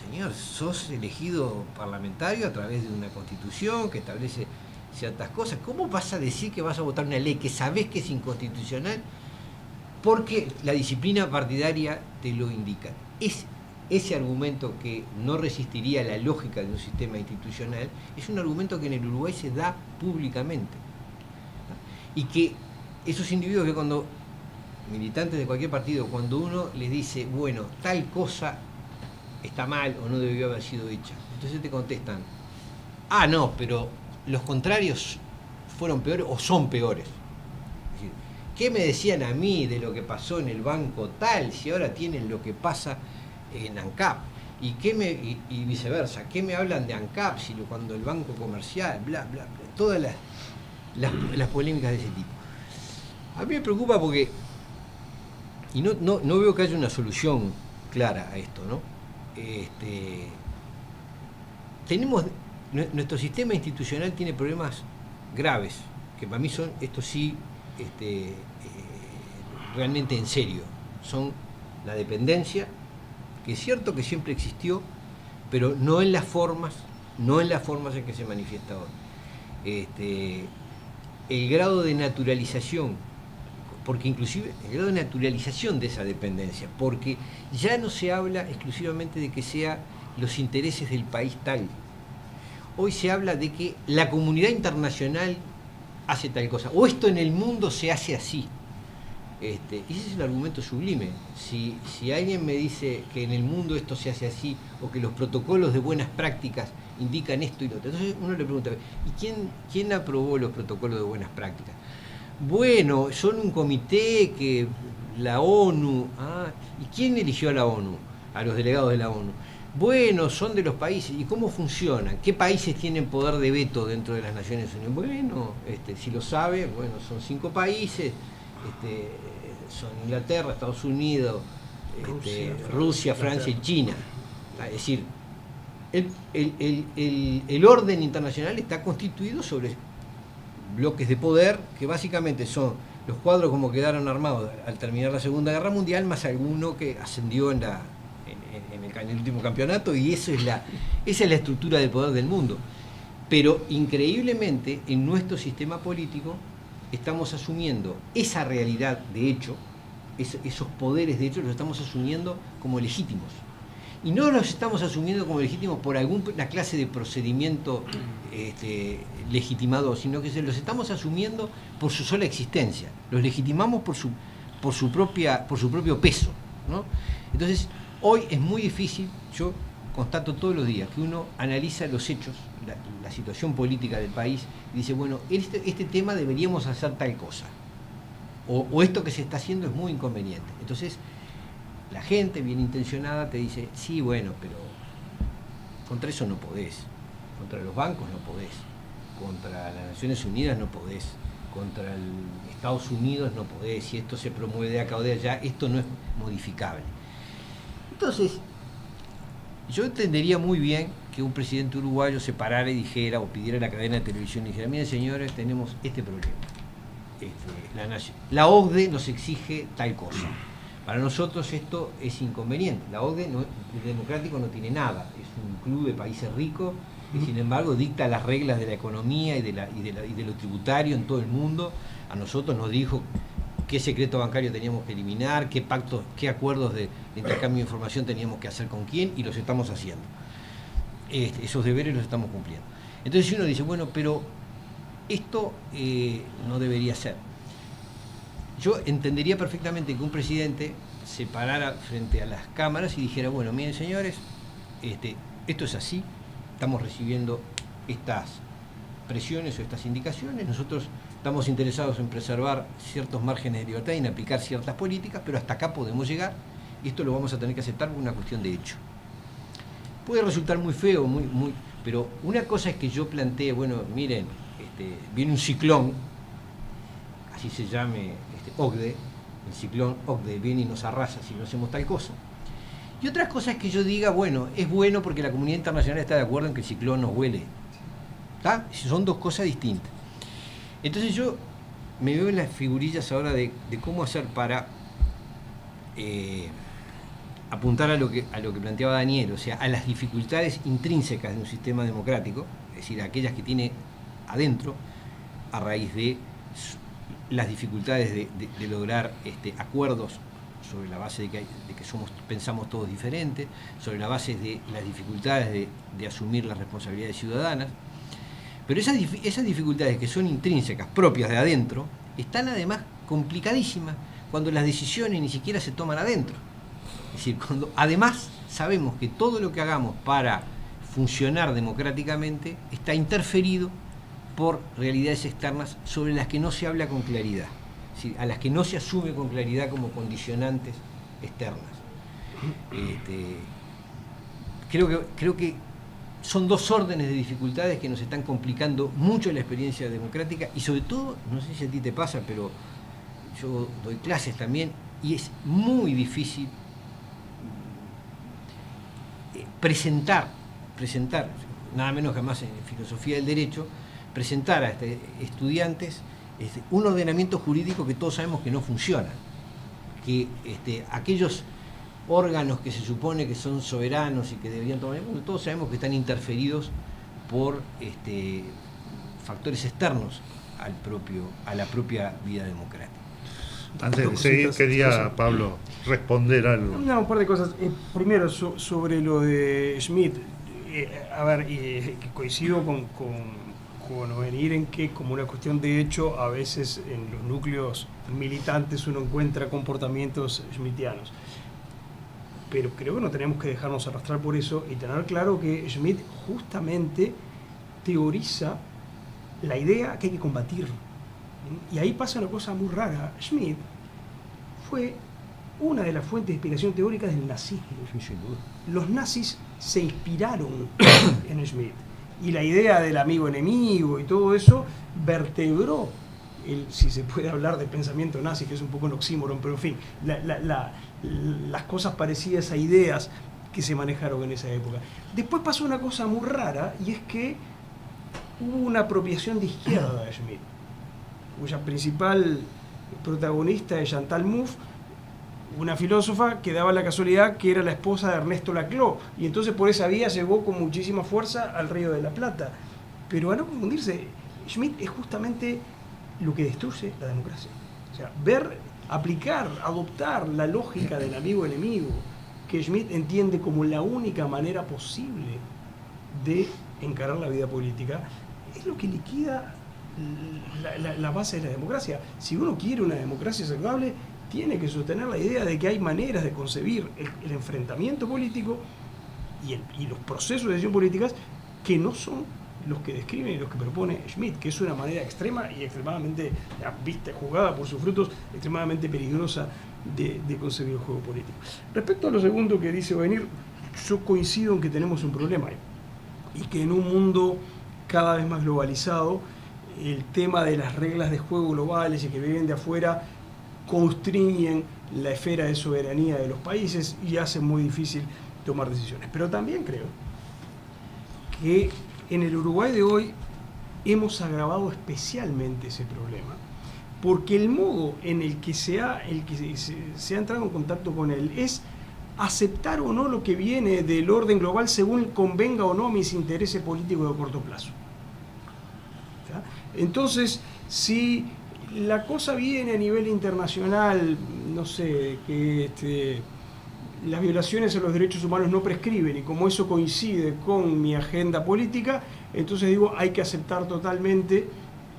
señor, sos elegido parlamentario a través de una constitución que establece ciertas cosas. ¿Cómo vas a decir que vas a votar una ley que sabés que es inconstitucional porque la disciplina partidaria te lo indica? Ese argumento que no resistiría la lógica de un sistema institucional es un argumento que en el Uruguay se da públicamente. Y que esos individuos que cuando, militantes de cualquier partido, cuando uno les dice, bueno, tal cosa está mal o no debió haber sido hecha, entonces te contestan, no, pero los contrarios fueron peores o son peores. Es decir, ¿qué me decían a mí de lo que pasó en el banco tal si ahora tienen lo que pasa en ANCAP? Y viceversa, ¿qué me hablan de ANCAP si cuando el banco comercial, bla, bla, bla? Todas las polémicas de ese tipo. A mí me preocupa porque, y no veo que haya una solución clara a esto, ¿no? Nuestro sistema institucional tiene problemas graves, que para mí son, esto sí, realmente en serio. Son la dependencia, que es cierto que siempre existió, pero no en las formas en que se manifiesta hoy. El grado de naturalización, porque inclusive el grado de naturalización de esa dependencia, porque ya no se habla exclusivamente de que sea los intereses del país tal. Hoy se habla de que la comunidad internacional hace tal cosa, o esto en el mundo se hace así. Y ese es el argumento sublime. Si alguien me dice que en el mundo esto se hace así, o que los protocolos de buenas prácticas indican esto y lo otro, entonces uno le pregunta, ¿y quién aprobó los protocolos de buenas prácticas? Bueno, son un comité que la ONU... ¿y quién eligió a la ONU? A los delegados de la ONU. Bueno, son de los países. ¿Y cómo funcionan? ¿Qué países tienen poder de veto dentro de las Naciones Unidas? Bueno, si lo sabe, bueno, son 5 países. Son Inglaterra, Estados Unidos, Rusia, Francia y China. Es decir, el orden internacional está constituido sobre bloques de poder que básicamente son los cuadros como quedaron armados al terminar la Segunda Guerra Mundial, más alguno que ascendió en el último campeonato, y esa es la estructura del poder del mundo. Pero increíblemente en nuestro sistema político estamos asumiendo esa realidad de hecho, esos poderes de hecho los estamos asumiendo como legítimos. Y no los estamos asumiendo como legítimos por alguna clase de procedimiento legitimado, sino que los estamos asumiendo por su sola existencia. Los legitimamos por su propio peso, ¿no? Entonces, hoy es muy difícil, yo constato todos los días que uno analiza los hechos, la situación política del país, y dice, bueno, este tema deberíamos hacer tal cosa, o esto que se está haciendo es muy inconveniente. Entonces, la gente bien intencionada te dice, sí, bueno, pero contra eso no podés, contra los bancos no podés, contra las Naciones Unidas no podés, contra el Estados Unidos no podés, si esto se promueve de acá o de allá, esto no es modificable. Entonces, yo entendería muy bien que un presidente uruguayo se parara y dijera, o pidiera a la cadena de televisión y dijera, miren señores, tenemos este problema. La OCDE nos exige tal cosa. Para nosotros esto es inconveniente. La OCDE el democrático no tiene nada, es un club de países ricos que sin embargo dicta las reglas de la economía y de lo tributario en todo el mundo. A nosotros nos dijo qué secreto bancario teníamos que eliminar, qué pactos, qué acuerdos de intercambio de información teníamos que hacer con quién, y los estamos haciendo. Esos deberes los estamos cumpliendo. Entonces si uno dice, bueno, pero esto no debería ser. Yo entendería perfectamente que un presidente se parara frente a las cámaras y dijera, bueno, miren señores, esto es así, estamos recibiendo estas presiones o estas indicaciones, nosotros estamos interesados en preservar ciertos márgenes de libertad y en aplicar ciertas políticas, pero hasta acá podemos llegar y esto lo vamos a tener que aceptar por una cuestión de hecho. Puede resultar muy feo, pero una cosa es que yo plantee, bueno, miren, viene un ciclón, así se llame OCDE, el ciclón OCDE viene y nos arrasa si no hacemos tal cosa. Y otra cosa es que yo diga, bueno, es bueno porque la comunidad internacional está de acuerdo en que el ciclón nos huele. ¿Está? Son dos cosas distintas. Entonces yo me veo en las figurillas ahora de cómo hacer para apuntar a lo que planteaba Daniel, o sea, a las dificultades intrínsecas de un sistema democrático, es decir, aquellas que tiene adentro, a raíz de las dificultades de lograr acuerdos sobre la base de que pensamos todos diferentes, sobre la base de las dificultades de asumir las responsabilidades ciudadanas. Pero esas dificultades que son intrínsecas, propias de adentro, están además complicadísimas cuando las decisiones ni siquiera se toman adentro. Es decir, cuando además sabemos que todo lo que hagamos para funcionar democráticamente está interferido por realidades externas sobre las que no se habla con claridad, ¿sí? A las que no se asume con claridad como condicionantes externas. Creo que son dos órdenes de dificultades que nos están complicando mucho la experiencia democrática y sobre todo, no sé si a ti te pasa, pero yo doy clases también y es muy difícil presentar, nada menos que más en filosofía del derecho, presentar a estudiantes un ordenamiento jurídico que todos sabemos que no funciona, que aquellos órganos que se supone que son soberanos y que deberían tomar, bueno, todos sabemos que están interferidos por factores externos a la propia vida democrática. Antes de seguir, quería, Pablo, responder algo. No, un par de cosas. Primero, sobre lo de Schmitt, coincido con Ovenir en que, como una cuestión de hecho, a veces en los núcleos militantes uno encuentra comportamientos schmittianos. Pero creo que no tenemos que dejarnos arrastrar por eso y tener claro que Schmitt justamente teoriza la idea que hay que combatir. Y ahí pasa una cosa muy rara. Schmitt fue una de las fuentes de inspiración teórica del nazismo. Los nazis se inspiraron en Schmitt. Y la idea del amigo enemigo y todo eso vertebró, si se puede hablar de pensamiento nazi, que es un poco un oxímoron, pero en fin, las cosas parecidas a ideas que se manejaron en esa época. Después pasó una cosa muy rara, y es que hubo una apropiación de izquierda de Schmitt, cuya principal protagonista es Chantal Mouffe, una filósofa que daba la casualidad que era la esposa de Ernesto Laclau, y entonces por esa vía llegó con muchísima fuerza al Río de la Plata. Pero a no confundirse, Schmitt es justamente lo que destruye la democracia. O sea, aplicar, adoptar la lógica del amigo-enemigo, que Schmitt entiende como la única manera posible de encarar la vida política, es lo que liquida la base de la democracia. Si uno quiere una democracia saludable, tiene que sostener la idea de que hay maneras de concebir el enfrentamiento político y los procesos de decisión políticas que no son los que describen y los que propone Schmitt, que es una manera extrema y extremadamente, jugada por sus frutos, extremadamente peligrosa de concebir el juego político. Respecto a lo segundo que dice Ovenir, yo coincido en que tenemos un problema ahí, y que en un mundo cada vez más globalizado, el tema de las reglas de juego globales y que vienen de afuera constriñen la esfera de soberanía de los países y hacen muy difícil tomar decisiones. Pero también creo que en el Uruguay de hoy hemos agravado especialmente ese problema, porque el modo en el que se ha entrado en contacto con él es aceptar o no lo que viene del orden global según convenga o no a mis intereses políticos de corto plazo. ¿Ya? Entonces, si la cosa viene a nivel internacional, no sé, que las violaciones a los derechos humanos no prescriben, y como eso coincide con mi agenda política, entonces digo, hay que aceptar totalmente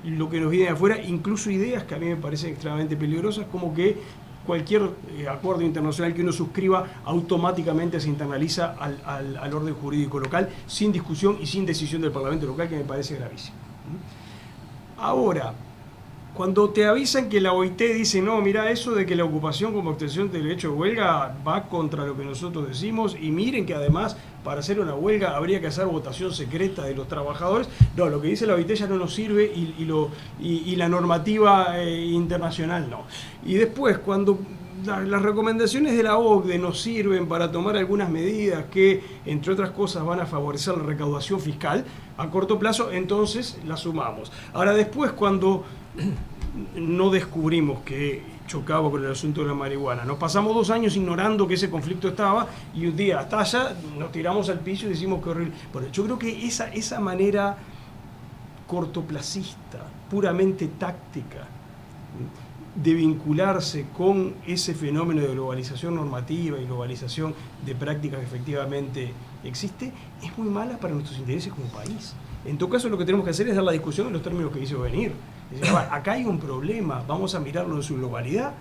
lo que nos viene de afuera, incluso ideas que a mí me parecen extremadamente peligrosas, como que cualquier acuerdo internacional que uno suscriba automáticamente se internaliza al orden jurídico local, sin discusión y sin decisión del Parlamento local, que me parece gravísimo. Ahora, cuando te avisan que la OIT dice, no, mira, eso de que la ocupación como extensión del derecho de huelga va contra lo que nosotros decimos, y miren que además para hacer una huelga habría que hacer votación secreta de los trabajadores, no, lo que dice la OIT ya no nos sirve y la normativa internacional no. Y después, cuando las recomendaciones de la OCDE nos sirven para tomar algunas medidas que, entre otras cosas, van a favorecer la recaudación fiscal a corto plazo, entonces las sumamos. Ahora, después, cuando no descubrimos que chocaba con el asunto de la marihuana, nos pasamos 2 años ignorando que ese conflicto estaba, y un día hasta allá nos tiramos al piso y decimos que horrible. Bueno, yo creo que esa manera cortoplacista, puramente táctica, de vincularse con ese fenómeno de globalización normativa y globalización de prácticas que efectivamente existe, es muy mala para nuestros intereses como país. En todo caso, lo que tenemos que hacer es dar la discusión en los términos que hizo venir. Es decir, acá hay un problema, vamos a mirarlo en su globalidad,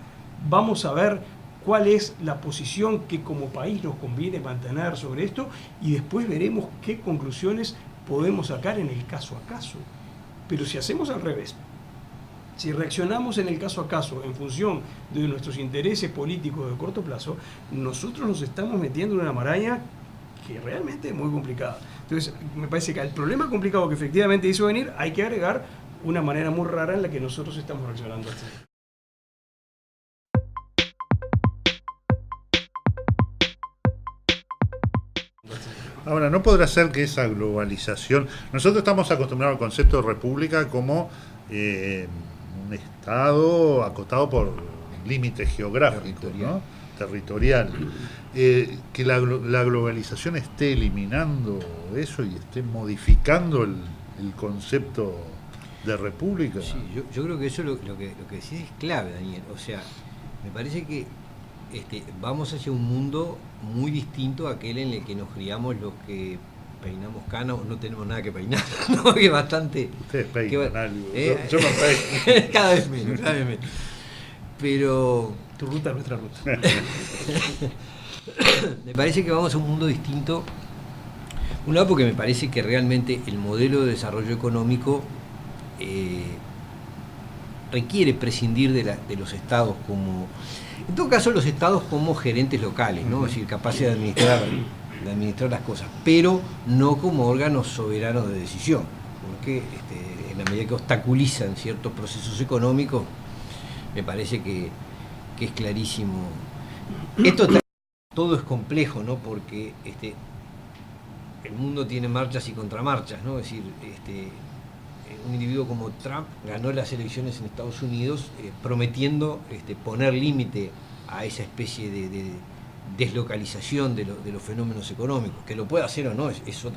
vamos a ver cuál es la posición que como país nos conviene mantener sobre esto, y después veremos qué conclusiones podemos sacar en el caso a caso. Pero si hacemos al revés, si reaccionamos en el caso a caso en función de nuestros intereses políticos de corto plazo, nosotros nos estamos metiendo en una maraña que realmente es muy complicada. Entonces, me parece que al problema complicado que efectivamente hizo venir, hay que agregar una manera muy rara en la que nosotros estamos reaccionando a esto. Ahora, no podrá ser que esa globalización... Nosotros estamos acostumbrados al concepto de república como un Estado acotado por límites geográficos, ¿no? Territorial. Que la globalización esté eliminando eso y esté modificando el concepto de república. Sí, yo creo que eso lo que decís es clave, Daniel. O sea, me parece que vamos hacia un mundo muy distinto a aquel en el que nos criamos los que peinamos canas o no tenemos nada que peinar, ¿no? Que bastante... Ustedes peinan algo. Yo no peino. Cada vez menos. Pero... Tu ruta es nuestra ruta. Me parece que vamos a un mundo distinto. Un lado porque me parece que realmente el modelo de desarrollo económico requiere prescindir de los estados como... En todo caso, los estados como gerentes locales, ¿no? Es decir, capaces de administrar las cosas, pero no como órganos soberanos de decisión, porque en la medida que obstaculizan ciertos procesos económicos, me parece que es clarísimo. Todo es complejo, ¿no? Porque el mundo tiene marchas y contramarchas, ¿no? Es decir, un individuo como Trump ganó las elecciones en Estados Unidos prometiendo poner límite a esa especie de deslocalización de los fenómenos económicos. Que lo pueda hacer o no,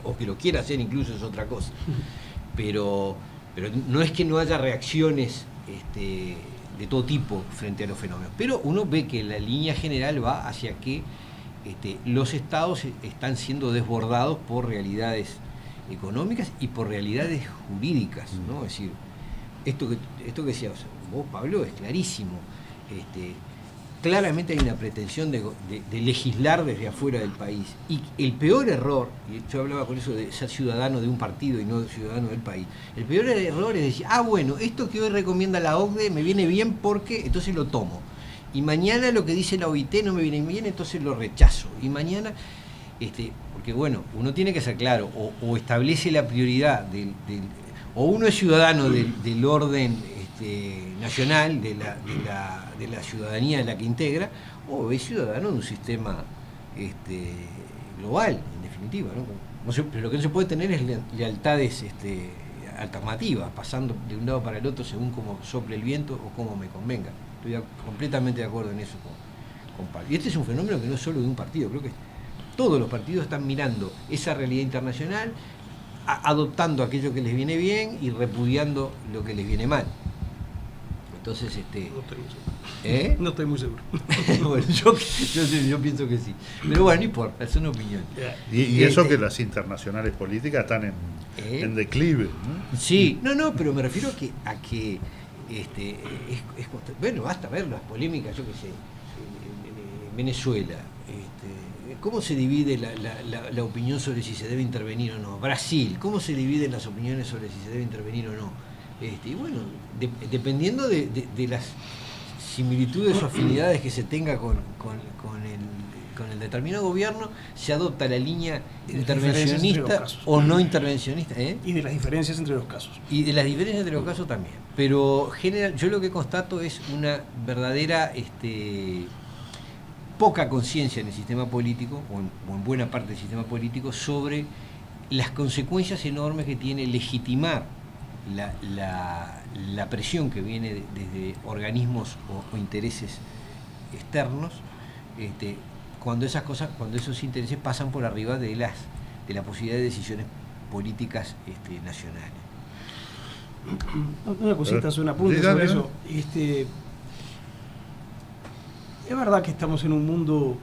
o que lo quiera hacer incluso es otra cosa. pero no es que no haya reacciones de todo tipo frente a los fenómenos, pero uno ve que la línea general va hacia que los estados están siendo desbordados por realidades económicas y por realidades jurídicas, ¿no? Es decir, esto que decías vos, Pablo, es clarísimo. Claramente hay una pretensión de legislar desde afuera del país. Y el peor error, y yo hablaba con eso de ser ciudadano de un partido y no ciudadano del país, el peor error es decir, bueno, esto que hoy recomienda la OCDE me viene bien porque entonces lo tomo. Y mañana lo que dice la OIT no me viene bien, entonces lo rechazo. Y mañana, porque bueno, uno tiene que ser claro, o establece la prioridad o uno es ciudadano del orden nacional, de la ciudadanía en la que integra, o es ciudadano de un sistema global, en definitiva, ¿no? Pero lo que no se puede tener es lealtades alternativas, pasando de un lado para el otro según cómo sople el viento o cómo me convenga. Estoy completamente de acuerdo en eso con Pablo. Y este es un fenómeno que no es solo de un partido, creo que todos los partidos están mirando esa realidad internacional, adoptando aquello que les viene bien y repudiando lo que les viene mal. Entonces, no estoy muy seguro. Bueno, yo pienso que sí. Pero bueno, no importa, es una opinión. Y eso que las internacionales políticas están en declive, ¿no? Sí, pero me refiero a que bueno, basta ver las polémicas, yo qué sé, en Venezuela, cómo se divide la opinión sobre si se debe intervenir o no. Brasil, cómo se dividen las opiniones sobre si se debe intervenir o no. Y bueno, dependiendo de las similitudes o afinidades que se tenga con el determinado gobierno, se adopta la línea intervencionista o no intervencionista. Y de las diferencias entre los casos. Y de las diferencias entre los casos también. Pero yo lo que constato es una verdadera poca conciencia en el sistema político, o en buena parte del sistema político, sobre las consecuencias enormes que tiene legitimar la presión que viene desde organismos o intereses externos, cuando esos intereses pasan por arriba de la posibilidad de decisiones políticas nacionales. Una cosita, un apunte sobre eso. Es verdad que estamos en un mundo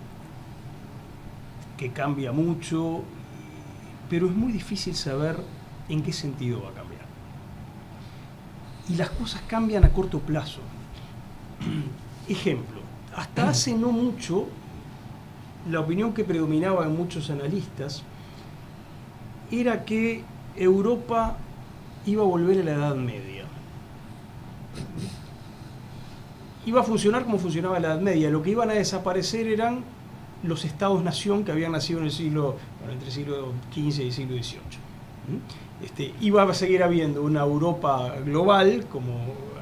que cambia mucho, pero es muy difícil saber en qué sentido va a cambiar. Y las cosas cambian a corto plazo. Ejemplo, hasta hace no mucho, la opinión que predominaba en muchos analistas era que Europa iba a volver a la Edad Media. Iba a funcionar como funcionaba la Edad Media. Lo que iban a desaparecer eran los estados-nación que habían nacido entre el siglo XV y el siglo XVIII. Iba a seguir habiendo una Europa global, como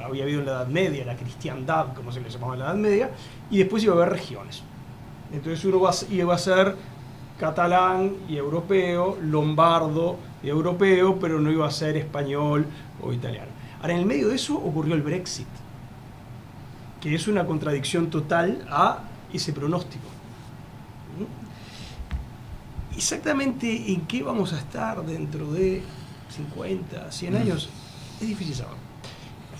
había habido en la Edad Media, la cristiandad, como se le llamaba en la Edad Media, y después iba a haber regiones. Entonces uno iba a ser catalán y europeo, lombardo y europeo, pero no iba a ser español o italiano. Ahora, en el medio de eso ocurrió el Brexit, que es una contradicción total a ese pronóstico. Exactamente en qué vamos a estar dentro de 50, 100 años, es difícil saber.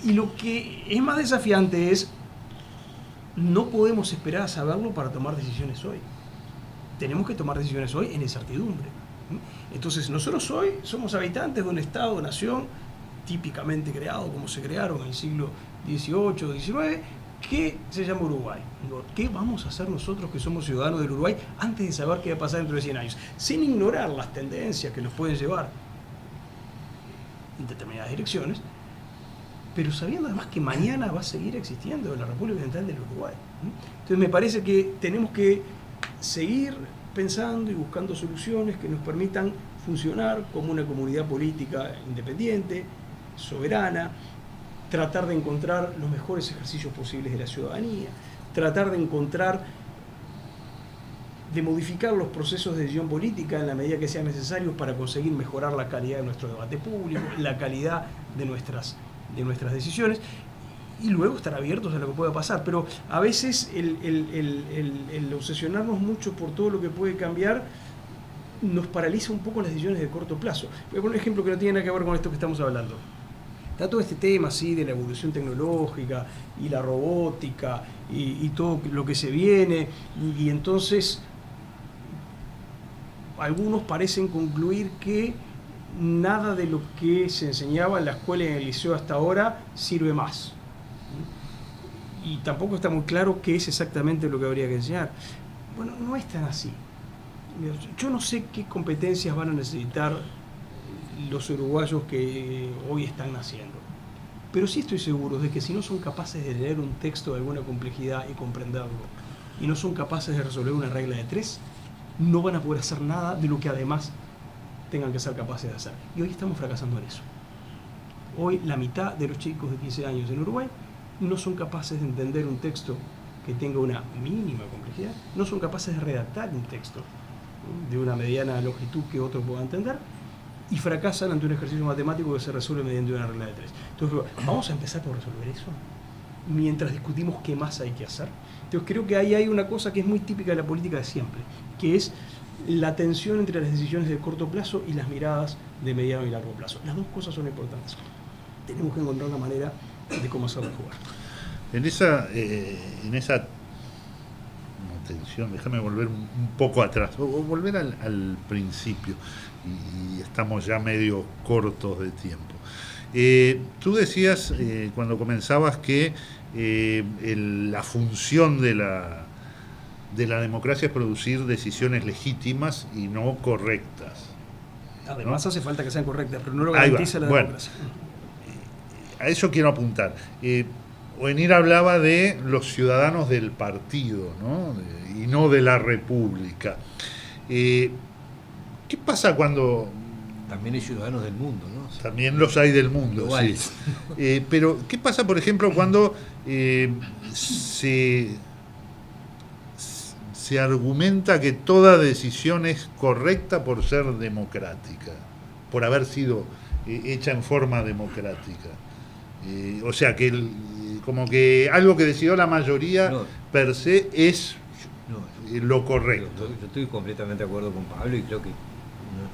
Y lo que es más desafiante es, no podemos esperar a saberlo para tomar decisiones hoy. Tenemos que tomar decisiones hoy en incertidumbre. Entonces, nosotros hoy somos habitantes de un Estado-nación típicamente creado, como se crearon en el siglo XVIII, XIX, que se llama Uruguay. ¿Qué vamos a hacer nosotros que somos ciudadanos del Uruguay antes de saber qué va a pasar dentro de 100 años? Sin ignorar las tendencias que nos pueden llevar en determinadas direcciones, pero sabiendo además que mañana va a seguir existiendo la República Oriental del Uruguay. Entonces me parece que tenemos que seguir pensando y buscando soluciones que nos permitan funcionar como una comunidad política independiente, soberana, tratar de encontrar los mejores ejercicios posibles de la ciudadanía, tratar de modificar los procesos de decisión política en la medida que sea necesario para conseguir mejorar la calidad de nuestro debate público, la calidad de nuestras decisiones, y luego estar abiertos a lo que pueda pasar. Pero a veces el obsesionarnos mucho por todo lo que puede cambiar nos paraliza un poco las decisiones de corto plazo. Voy a poner un ejemplo que no tiene nada que ver con esto que estamos hablando. Está todo este tema así de la evolución tecnológica y la robótica y todo lo que se viene, y entonces algunos parecen concluir que nada de lo que se enseñaba en la escuela y en el liceo hasta ahora sirve más. Y tampoco está muy claro qué es exactamente lo que habría que enseñar. Bueno, no es tan así. Yo no sé qué competencias van a necesitar los uruguayos que hoy están naciendo, pero sí estoy seguro de que si no son capaces de leer un texto de alguna complejidad y comprenderlo, y no son capaces de resolver una regla de 3, no van a poder hacer nada de lo que además tengan que ser capaces de hacer. Y hoy estamos fracasando en eso. Hoy la mitad de los chicos de 15 años en Uruguay no son capaces de entender un texto que tenga una mínima complejidad, no son capaces de redactar un texto de una mediana longitud que otro pueda entender, y fracasan ante un ejercicio matemático que se resuelve mediante una regla de 3. Entonces, vamos a empezar por resolver eso mientras discutimos qué más hay que hacer. Entonces, creo que ahí hay una cosa que es muy típica de la política de siempre, que es la tensión entre las decisiones de corto plazo y las miradas de mediano y largo plazo. Las dos cosas son importantes. Tenemos que encontrar una manera de cómo hacerlas jugar. En esa tensión, déjame volver un poco atrás, o volver al principio, y estamos ya medio cortos de tiempo. Tú decías cuando comenzabas que la función de la democracia es producir decisiones legítimas y no correctas. Además, ¿no? Hace falta que sean correctas, pero no lo Ahí garantiza va. la democracia. A eso quiero apuntar. Oenir hablaba de los ciudadanos del partido, ¿no? Y no de la república. ¿Qué pasa cuando...? También hay ciudadanos del mundo, ¿no? También los hay del mundo, sí. Pero, ¿qué pasa, por ejemplo, cuando se argumenta que toda decisión es correcta por ser democrática, por haber sido hecha en forma democrática? O sea, que como que algo que decidió la mayoría per se es lo correcto. Yo estoy completamente de acuerdo con Pablo, y creo que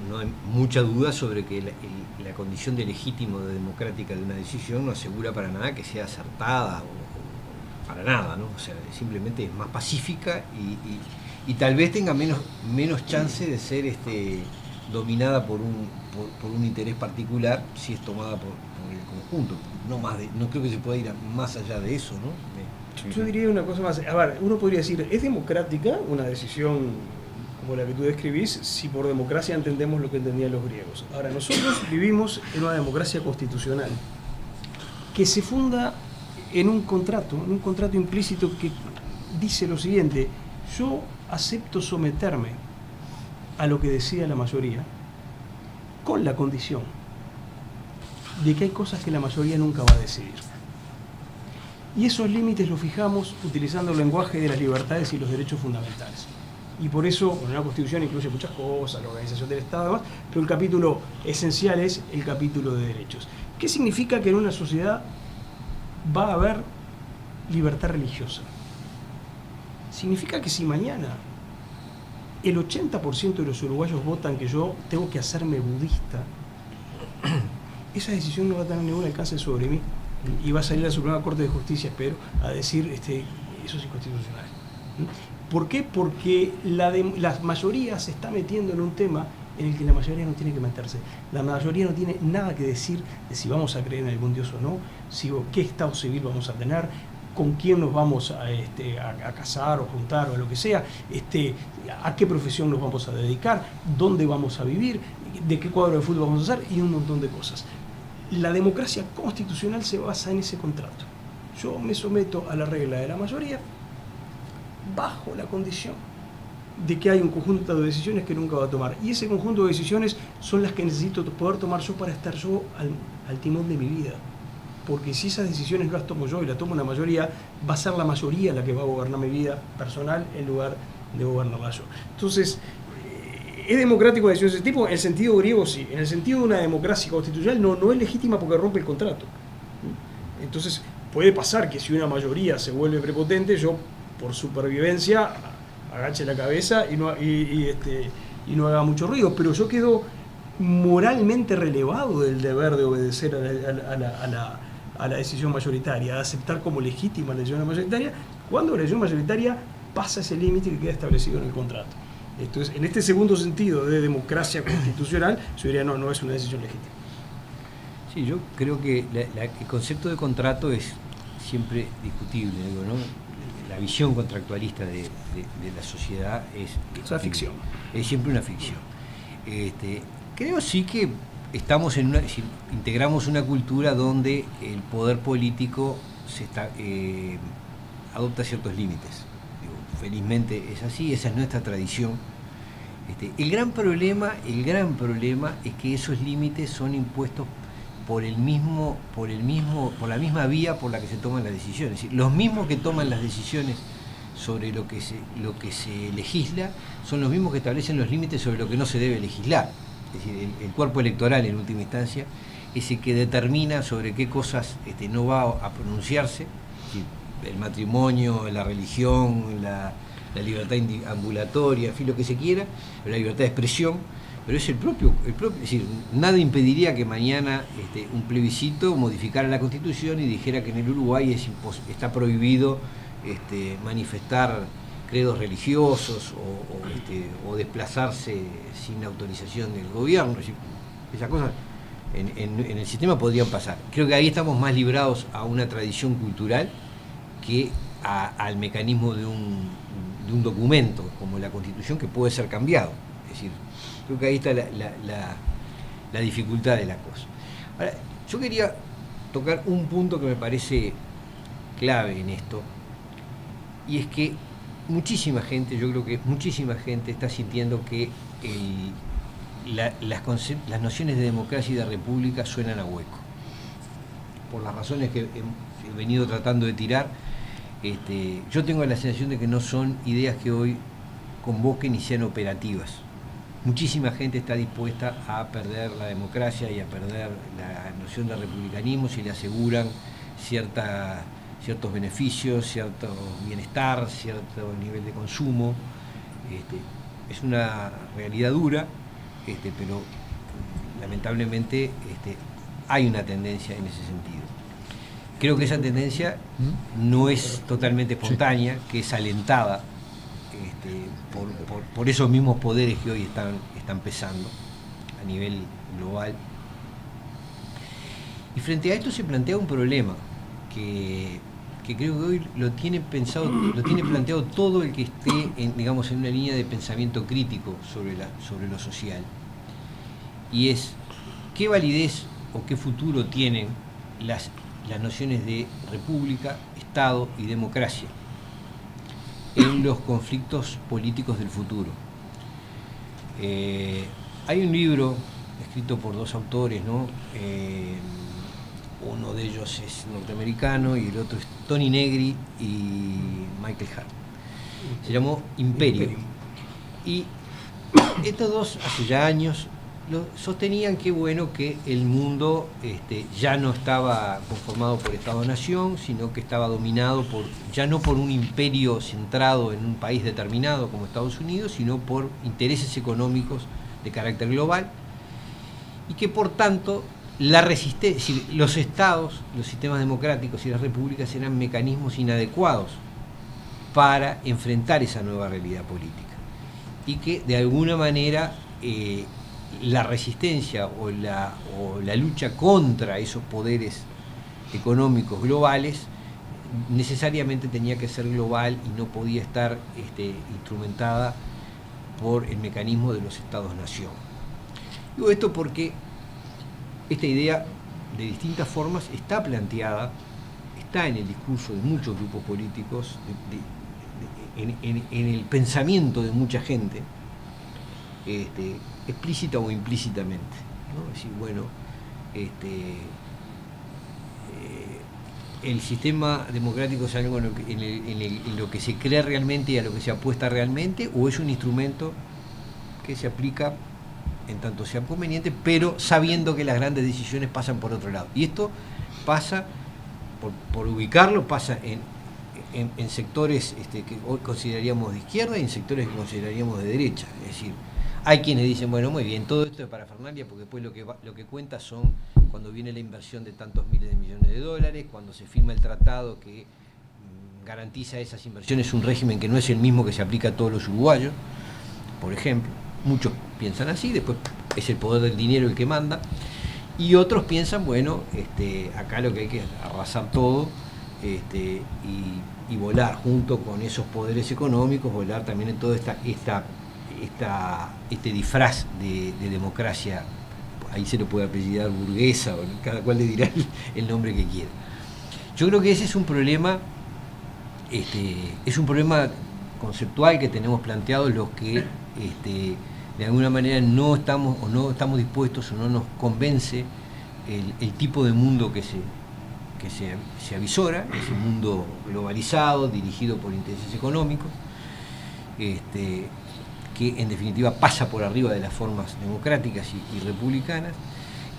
no hay mucha duda sobre que la condición de legítimo, de democrática de una decisión no asegura para nada que sea acertada o para nada, ¿no? O sea, simplemente es más pacífica y tal vez tenga menos chance de ser dominada por un interés particular si es tomada por el conjunto. No creo que se pueda ir más allá de eso, ¿no? Yo diría una cosa más. A ver, uno podría decir, ¿es democrática una decisión como la que tú describís si por democracia entendemos lo que entendían los griegos? Ahora, nosotros vivimos en una democracia constitucional que se funda en un contrato implícito que dice lo siguiente: yo acepto someterme a lo que decida la mayoría con la condición de que hay cosas que la mayoría nunca va a decidir. Y esos límites los fijamos utilizando el lenguaje de las libertades y los derechos fundamentales. Y por eso, bueno, la Constitución incluye muchas cosas, la organización del Estado y demás, pero el capítulo esencial es el capítulo de derechos. ¿Qué significa que en una sociedad va a haber libertad religiosa? Significa que si mañana el 80% de los uruguayos votan que yo tengo que hacerme budista, esa decisión no va a tener ningún alcance sobre mí y va a salir a la Suprema Corte de Justicia, espero, a decir eso es inconstitucional. ¿Por qué? Porque la mayoría se está metiendo en un tema en el que la mayoría no tiene que meterse. La mayoría no tiene nada que decir de si vamos a creer en algún Dios o no, qué estado civil vamos a tener, con quién nos vamos a casar o juntar o lo que sea, a qué profesión nos vamos a dedicar, dónde vamos a vivir, de qué cuadro de fútbol vamos a hacer y un montón de cosas. La democracia constitucional se basa en ese contrato. Yo me someto a la regla de la mayoría bajo la condición de que hay un conjunto de decisiones que nunca va a tomar. Y ese conjunto de decisiones son las que necesito poder tomar yo para estar yo al timón de mi vida. Porque si esas decisiones no las tomo yo y las toma una mayoría, va a ser la mayoría la que va a gobernar mi vida personal en lugar de gobernarla yo. Entonces, ¿es democrático decisiones de ese tipo? En el sentido griego sí. En el sentido de una democracia constitucional no es legítima porque rompe el contrato. Entonces, puede pasar que si una mayoría se vuelve prepotente, yo por supervivencia agache la cabeza y no haga mucho ruido, pero yo quedo moralmente relevado del deber de obedecer a la decisión mayoritaria, de aceptar como legítima la decisión mayoritaria, cuando la decisión mayoritaria pasa ese límite que queda establecido en el contrato. Entonces, en este segundo sentido de democracia constitucional, yo diría no es una decisión legítima. Sí, yo creo que el concepto de contrato es siempre discutible, digo, ¿no? La visión contractualista de la sociedad es una ficción. Es siempre una ficción. Creo sí que estamos integramos una cultura donde el poder político adopta ciertos límites. Felizmente es así, esa es nuestra tradición. El gran problema es que esos límites son impuestos por la misma vía por la que se toman las decisiones. Es decir, los mismos que toman las decisiones sobre lo que se legisla son los mismos que establecen los límites sobre lo que no se debe legislar. Es decir, el cuerpo electoral en última instancia es el que determina sobre qué cosas no va a pronunciarse. Es decir, el matrimonio, la religión, la libertad ambulatoria, en fin, lo que se quiera, la libertad de expresión, pero es el propio, es decir, nada impediría que mañana un plebiscito modificara la Constitución y dijera que en el Uruguay está prohibido manifestar credos religiosos o desplazarse sin autorización del gobierno. Es decir, esas cosas en el sistema podrían pasar. Creo que ahí estamos más librados a una tradición cultural que al mecanismo de un documento como la Constitución, que puede ser cambiado. Es decir, creo que ahí está la dificultad de la cosa. Ahora, yo quería tocar un punto que me parece clave en esto, y es que yo creo que muchísima gente está sintiendo que las nociones de democracia y de república suenan a hueco. Por las razones que he venido tratando de tirar, yo tengo la sensación de que no son ideas que hoy convoquen y sean operativas. Muchísima gente está dispuesta a perder la democracia y a perder la noción de republicanismo si le aseguran ciertos beneficios, cierto bienestar, cierto nivel de consumo. Es una realidad dura, pero lamentablemente hay una tendencia en ese sentido. Creo que esa tendencia no es totalmente espontánea, que es alentada por esos mismos poderes que hoy están pesando a nivel global. Y frente a esto se plantea un problema que creo que hoy lo tiene planteado todo el que esté en una línea de pensamiento crítico sobre lo social. Y es, ¿qué validez o qué futuro tienen las nociones de república, Estado y democracia en los conflictos políticos del futuro? Hay un libro escrito por dos autores, ¿no? Uno de ellos es norteamericano y el otro es Tony Negri y Michael Hart. Se llamó Imperio. Y estos dos, hace ya años, sostenían que el mundo ya no estaba conformado por Estado-Nación, sino que estaba dominado ya no por un imperio centrado en un país determinado como Estados Unidos, sino por intereses económicos de carácter global, y que por tanto la resistencia, los estados, los sistemas democráticos y las repúblicas eran mecanismos inadecuados para enfrentar esa nueva realidad política, y que de alguna manera la resistencia o la lucha contra esos poderes económicos globales necesariamente tenía que ser global y no podía estar instrumentada por el mecanismo de los estados-nación. Digo esto porque esta idea de distintas formas está planteada, está en el discurso de muchos grupos políticos, en el pensamiento de mucha gente, explícita o implícitamente, ¿no? Es decir, el sistema democrático es algo en lo que se cree realmente y a lo que se apuesta realmente, o es un instrumento que se aplica en tanto sea conveniente, pero sabiendo que las grandes decisiones pasan por otro lado. Y esto pasa, por ubicarlo, pasa en sectores que hoy consideraríamos de izquierda y en sectores que consideraríamos de derecha. Es decir, Hay quienes dicen, bueno, muy bien, todo esto es parafernalia porque después lo que cuenta son cuando viene la inversión de tantos miles de millones de dólares, cuando se firma el tratado que garantiza esas inversiones, un régimen que no es el mismo que se aplica a todos los uruguayos, por ejemplo. Muchos piensan así, después es el poder del dinero el que manda, y otros piensan, bueno, acá lo que hay que arrasar todo y volar junto con esos poderes económicos, volar también en todo este disfraz de democracia, ahí se le puede apellidar burguesa, o cada cual le dirá el nombre que quiera. Yo creo que ese es un problema, conceptual que tenemos planteado los que de alguna manera no estamos dispuestos o no nos convence el tipo de mundo que se avisora, ese mundo globalizado, dirigido por intereses económicos, que en definitiva pasa por arriba de las formas democráticas y republicanas,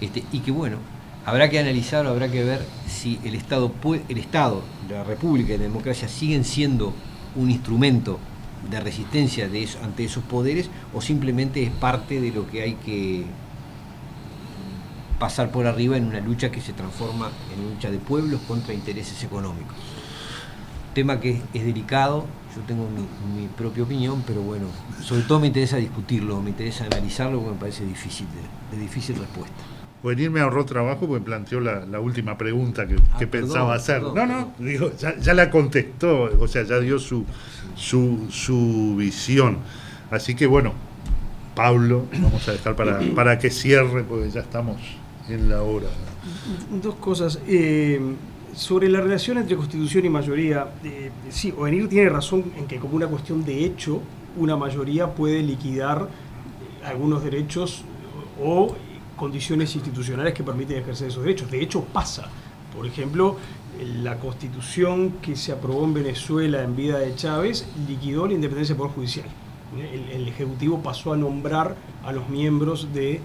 y que bueno, habrá que analizar, habrá que ver si el Estado, la República y la democracia siguen siendo un instrumento de resistencia ante esos poderes, o simplemente es parte de lo que hay que pasar por arriba en una lucha que se transforma en una lucha de pueblos contra intereses económicos. Tema que es delicado, yo tengo mi propia opinión, pero bueno, sobre todo me interesa discutirlo, me interesa analizarlo, porque me parece difícil, de difícil respuesta. Venir me ahorró trabajo porque planteó la última pregunta que pensaba hacer. Perdón. Digo, ya la contestó, o sea, ya dio su visión. Así que bueno, Pablo, vamos a dejar para que cierre, porque ya estamos en la hora. Dos cosas. Sobre la relación entre Constitución y mayoría, sí, Ovenir tiene razón en que como una cuestión de hecho, una mayoría puede liquidar algunos derechos o condiciones institucionales que permiten ejercer esos derechos. De hecho pasa. Por ejemplo, la Constitución que se aprobó en Venezuela en vida de Chávez liquidó la independencia del Poder Judicial. El Ejecutivo pasó a nombrar a los miembros de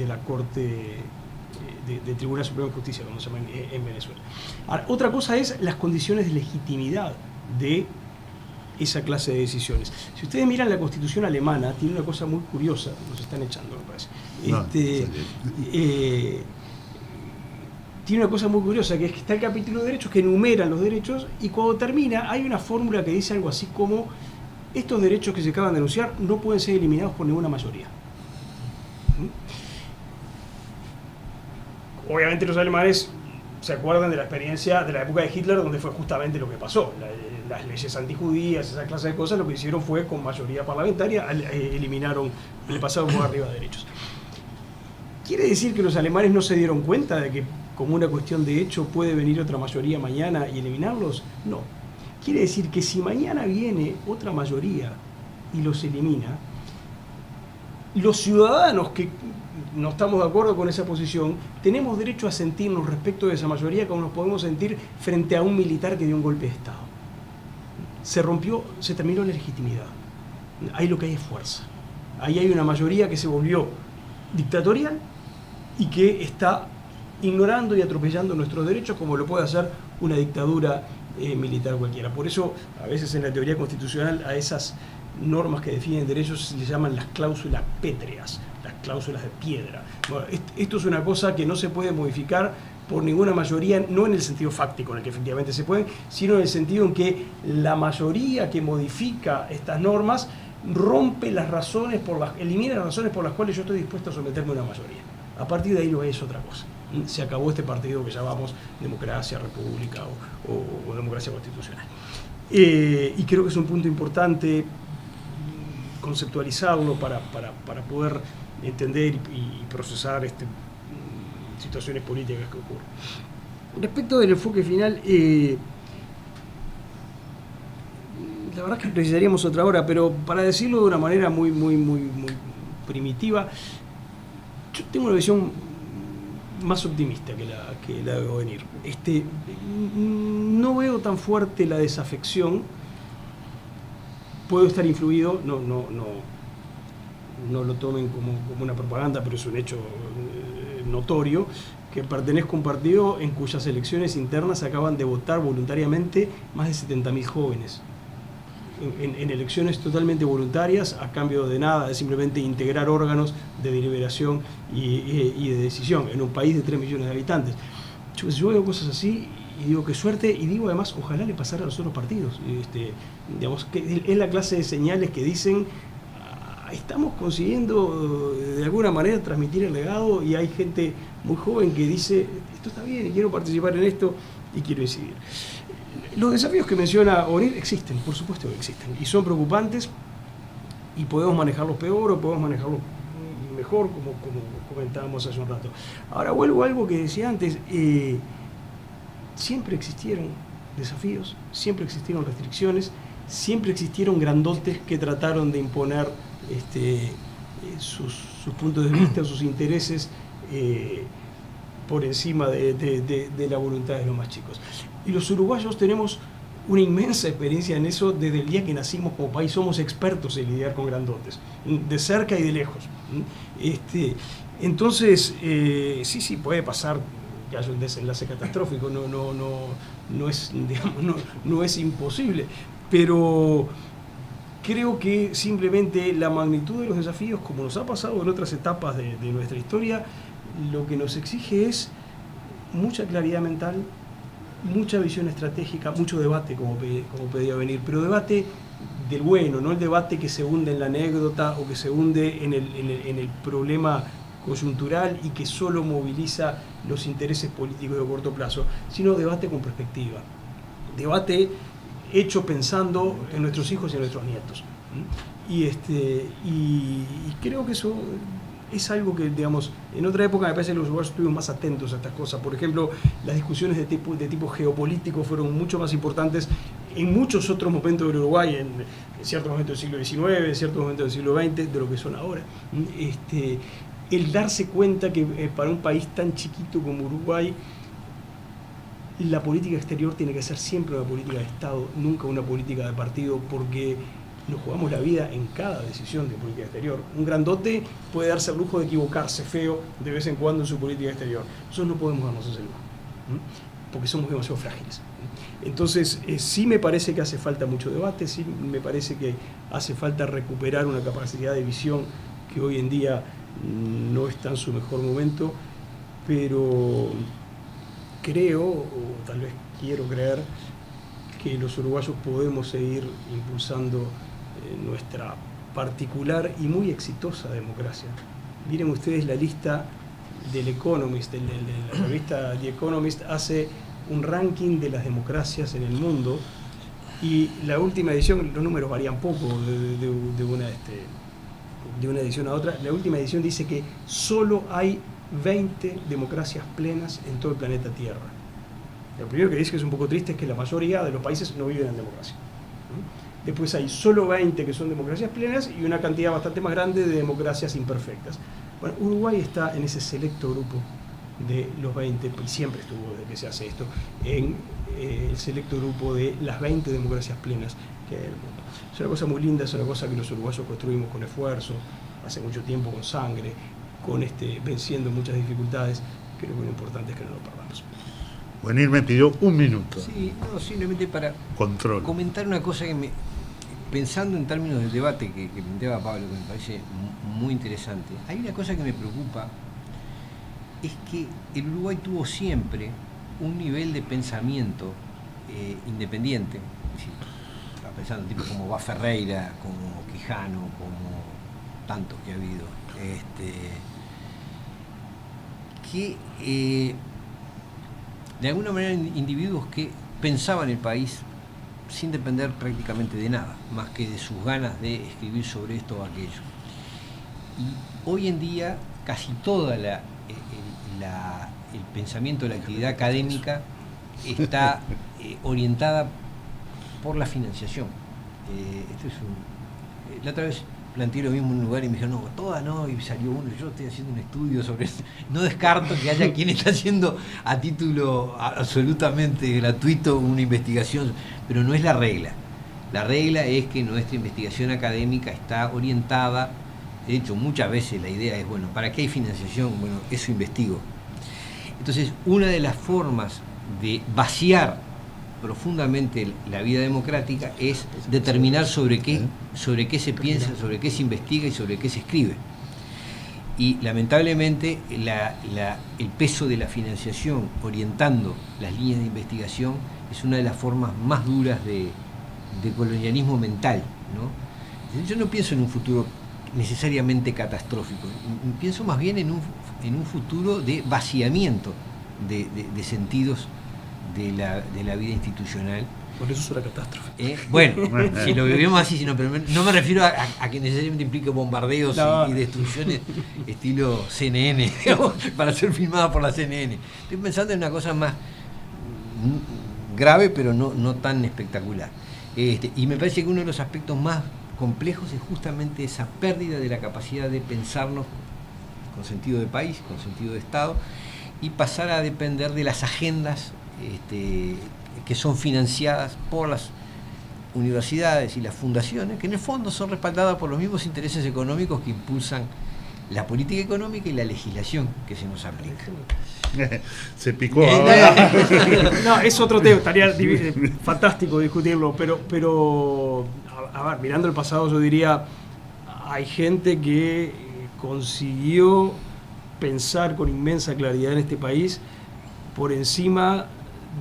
la Corte del Tribunal Supremo de Justicia, como se llama en Venezuela. Ahora, otra cosa es las condiciones de legitimidad de esa clase de decisiones. Si ustedes miran la Constitución alemana, tiene una cosa muy curiosa, nos están echando, me parece. Tiene una cosa muy curiosa, que es que está el capítulo de derechos que enumeran los derechos, y cuando termina hay una fórmula que dice algo así como: estos derechos que se acaban de anunciar no pueden ser eliminados por ninguna mayoría. Obviamente los alemanes se acuerdan de la experiencia de la época de Hitler, donde fue justamente lo que pasó. Las leyes antijudías, esa clase de cosas, lo que hicieron fue, con mayoría parlamentaria, le pasaron por arriba derechos. ¿Quiere decir que los alemanes no se dieron cuenta de que, como una cuestión de hecho, puede venir otra mayoría mañana y eliminarlos? No. Quiere decir que si mañana viene otra mayoría y los elimina, los ciudadanos que no estamos de acuerdo con esa posición, tenemos derecho a sentirnos respecto de esa mayoría como nos podemos sentir frente a un militar que dio un golpe de Estado. Se terminó la legitimidad. Ahí lo que hay es fuerza. Ahí hay una mayoría que se volvió dictatorial y que está ignorando y atropellando nuestros derechos, como lo puede hacer una dictadura militar cualquiera. Por eso, a veces en la teoría constitucional, a esas normas que definen derechos se les llaman las cláusulas pétreas, las cláusulas de piedra. Bueno, esto es una cosa que no se puede modificar por ninguna mayoría, no en el sentido fáctico en el que efectivamente se puede, sino en el sentido en que la mayoría que modifica estas normas rompe las razones elimina las razones por las cuales yo estoy dispuesto a someterme a una mayoría. A partir de ahí lo es otra cosa. Se acabó este partido que llamamos democracia, república o democracia constitucional. Y creo que es un punto importante conceptualizarlo para poder entender y procesar situaciones políticas que ocurren. Respecto del enfoque final, la verdad es que precisaríamos otra hora, pero para decirlo de una manera muy primitiva, yo tengo una visión más optimista que la de Ovenir. No veo tan fuerte la desafección. Puedo estar influido, no lo tomen como una propaganda, pero es un hecho notorio, que pertenezco a un partido en cuyas elecciones internas acaban de votar voluntariamente más de 70.000 jóvenes. en elecciones totalmente voluntarias, a cambio de nada, de simplemente integrar órganos de deliberación y de decisión en un país de 3 millones de habitantes. Yo veo cosas así y digo qué suerte, y digo además ojalá le pasara a los otros partidos. Digamos que es la clase de señales que dicen estamos consiguiendo de alguna manera transmitir el legado, y hay gente muy joven que dice esto está bien y quiero participar en esto y quiero incidir. Los desafíos que menciona Onir existen, por supuesto que existen, y son preocupantes, y podemos manejarlos peor o podemos manejarlos mejor, como comentábamos hace un rato. Ahora vuelvo a algo que decía antes, siempre existieron desafíos, siempre existieron restricciones, siempre existieron grandotes que trataron de imponer sus puntos de vista, sus intereses por encima de la voluntad de los más chicos. Y los uruguayos tenemos una inmensa experiencia en eso desde el día que nacimos como país. Somos expertos en lidiar con grandotes, de cerca y de lejos. Entonces, sí, puede pasar que haya un desenlace catastrófico, no es imposible, pero creo que simplemente la magnitud de los desafíos, como nos ha pasado en otras etapas de nuestra historia, lo que nos exige es mucha claridad mental, mucha visión estratégica, mucho debate, como pedía venir, pero debate del bueno, no el debate que se hunde en la anécdota o que se hunde en el problema coyuntural y que solo moviliza los intereses políticos de corto plazo, sino debate con perspectiva, debate hecho pensando en nuestros hijos y en nuestros nietos. Y creo que eso es algo que, digamos, en otra época me parece que los uruguayos estuvimos más atentos a estas cosas. Por ejemplo, las discusiones de tipo geopolítico fueron mucho más importantes en muchos otros momentos del Uruguay, en ciertos momentos del siglo XIX, en ciertos momentos del siglo XX, de lo que son ahora. El darse cuenta que para un país tan chiquito como Uruguay, la política exterior tiene que ser siempre una política de Estado, nunca una política de partido, porque nos jugamos la vida en cada decisión de política exterior. Un grandote puede darse el lujo de equivocarse feo de vez en cuando en su política exterior. Nosotros no podemos darnos ese lujo, porque somos demasiado frágiles. Entonces, sí me parece que hace falta mucho debate, sí me parece que hace falta recuperar una capacidad de visión que hoy en día no está en su mejor momento, pero creo, o tal vez quiero creer, que los uruguayos podemos seguir impulsando nuestra particular y muy exitosa democracia. Miren ustedes la lista del Economist, la revista The Economist hace un ranking de las democracias en el mundo, y la última edición, los números varían poco de una edición a otra, la última edición dice que solo hay 20 democracias plenas en todo el planeta Tierra. Lo primero que dice, que es un poco triste, es que la mayoría de los países no viven en democracia. Después hay solo 20 que son democracias plenas y una cantidad bastante más grande de democracias imperfectas. Bueno, Uruguay está en ese selecto grupo de los 20, y siempre estuvo desde que se hace esto, en el selecto grupo de las 20 democracias plenas que hay en el mundo. Es una cosa muy linda, es una cosa que los uruguayos construimos con esfuerzo, hace mucho tiempo, con sangre, venciendo muchas dificultades. Creo que lo importante es que no lo perdamos. Onir me pidió un minuto. Sí, no, simplemente para Control. comentar una cosa que pensando en términos del debate que planteaba Pablo, que me parece muy interesante, hay una cosa que me preocupa, es que el Uruguay tuvo siempre un nivel de pensamiento independiente. Es decir, estaba pensando en tipos como Bá Ferreira, como Quijano, como tantos que ha habido, que de alguna manera individuos que pensaban el país sin depender prácticamente de nada, más que de sus ganas de escribir sobre esto o aquello. Y hoy en día casi toda el pensamiento, la actividad académica está orientada por la financiación. La otra vez planteé lo mismo en un lugar y me dijeron, no, toda no, y salió uno, yo estoy haciendo un estudio sobre esto. No descarto que haya quien está haciendo a título absolutamente gratuito una investigación, pero no es la regla. La regla es que nuestra investigación académica está orientada, de hecho muchas veces la idea es, bueno, ¿para qué hay financiación? Bueno, eso investigo. Entonces, una de las formas de vaciar profundamente la vida democrática es determinar sobre qué se piensa, sobre qué se investiga y sobre qué se escribe. Y lamentablemente el peso de la financiación orientando las líneas de investigación es una de las formas más duras de colonialismo mental, ¿no? Yo no pienso en un futuro necesariamente catastrófico, pienso más bien en un futuro de vaciamiento de sentidos de la vida institucional. Por eso es una catástrofe. Bueno, si lo vivimos así, pero no me refiero a que necesariamente implique bombardeos y destrucciones estilo CNN, digamos, para ser filmada por la CNN. Estoy pensando en una cosa más grave, pero no tan espectacular. Y me parece que uno de los aspectos más complejos es justamente esa pérdida de la capacidad de pensarnos con sentido de país, con sentido de Estado, y pasar a depender de las agendas que son financiadas por las universidades y las fundaciones, que en el fondo son respaldadas por los mismos intereses económicos que impulsan la política económica y la legislación que se nos aplica. Se picó ahora. No, es otro tema, estaría fantástico discutirlo, pero a ver, mirando el pasado yo diría, hay gente que consiguió pensar con inmensa claridad en este país por encima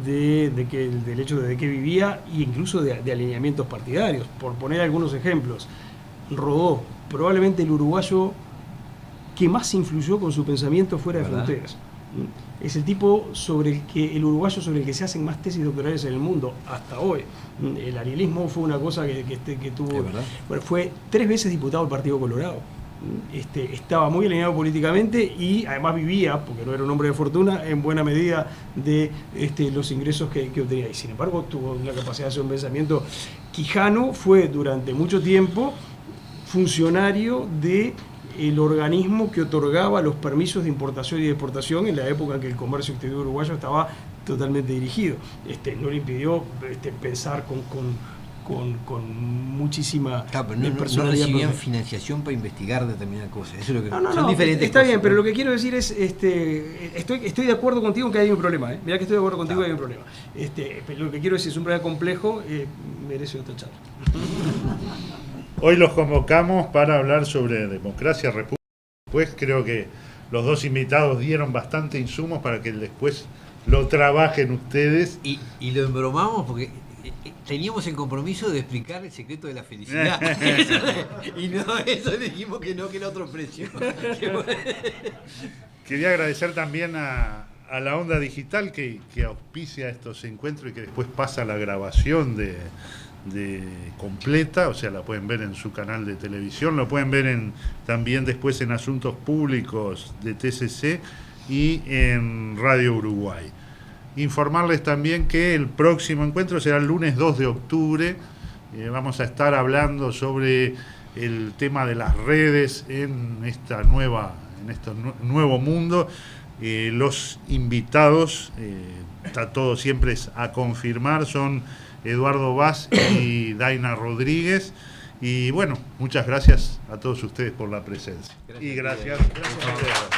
del hecho de qué vivía e incluso de alineamientos partidarios. Por poner algunos ejemplos, Rodó, probablemente el uruguayo que más influyó con su pensamiento fuera de fronteras. Es el tipo el uruguayo sobre el que se hacen más tesis doctorales en el mundo hasta hoy. El arielismo fue una cosa que tuvo. Bueno, fue 3 veces diputado del Partido Colorado. Estaba muy alineado políticamente y además vivía, porque no era un hombre de fortuna, en buena medida de los ingresos que obtenía. Y sin embargo tuvo la capacidad de hacer un pensamiento. Quijano fue durante mucho tiempo funcionario del organismo que otorgaba los permisos de importación y de exportación en la época en que el comercio exterior uruguayo estaba totalmente dirigido. No le impidió pensar con muchísima no recibían financiación para investigar determinadas cosas. Eso es lo que son diferentes está cosas, bien, pero lo que quiero decir es estoy de acuerdo contigo en que hay un problema. Mirá que estoy de acuerdo contigo que hay un problema. Lo que quiero decir es un problema complejo, merece otra charla. Hoy los convocamos para hablar sobre democracia, república. Pues creo que los dos invitados dieron bastante insumos para que después lo trabajen ustedes. Y lo embromamos porque teníamos el compromiso de explicar el secreto de la felicidad. Y no, eso le dijimos que era otro precio. Quería agradecer también a la Onda Digital que auspicia estos encuentros y que después pasa la grabación de completa, o sea, la pueden ver en su canal de televisión, lo pueden ver también después en Asuntos Públicos de TCC y en Radio Uruguay. Informarles también que el próximo encuentro será el lunes 2 de octubre. Vamos a estar hablando sobre el tema de las redes en este nuevo mundo. Los invitados, está todo siempre a confirmar, son Eduardo Vaz y Daina Rodríguez. Y bueno, muchas gracias a todos ustedes por la presencia. Gracias. Y gracias a ustedes.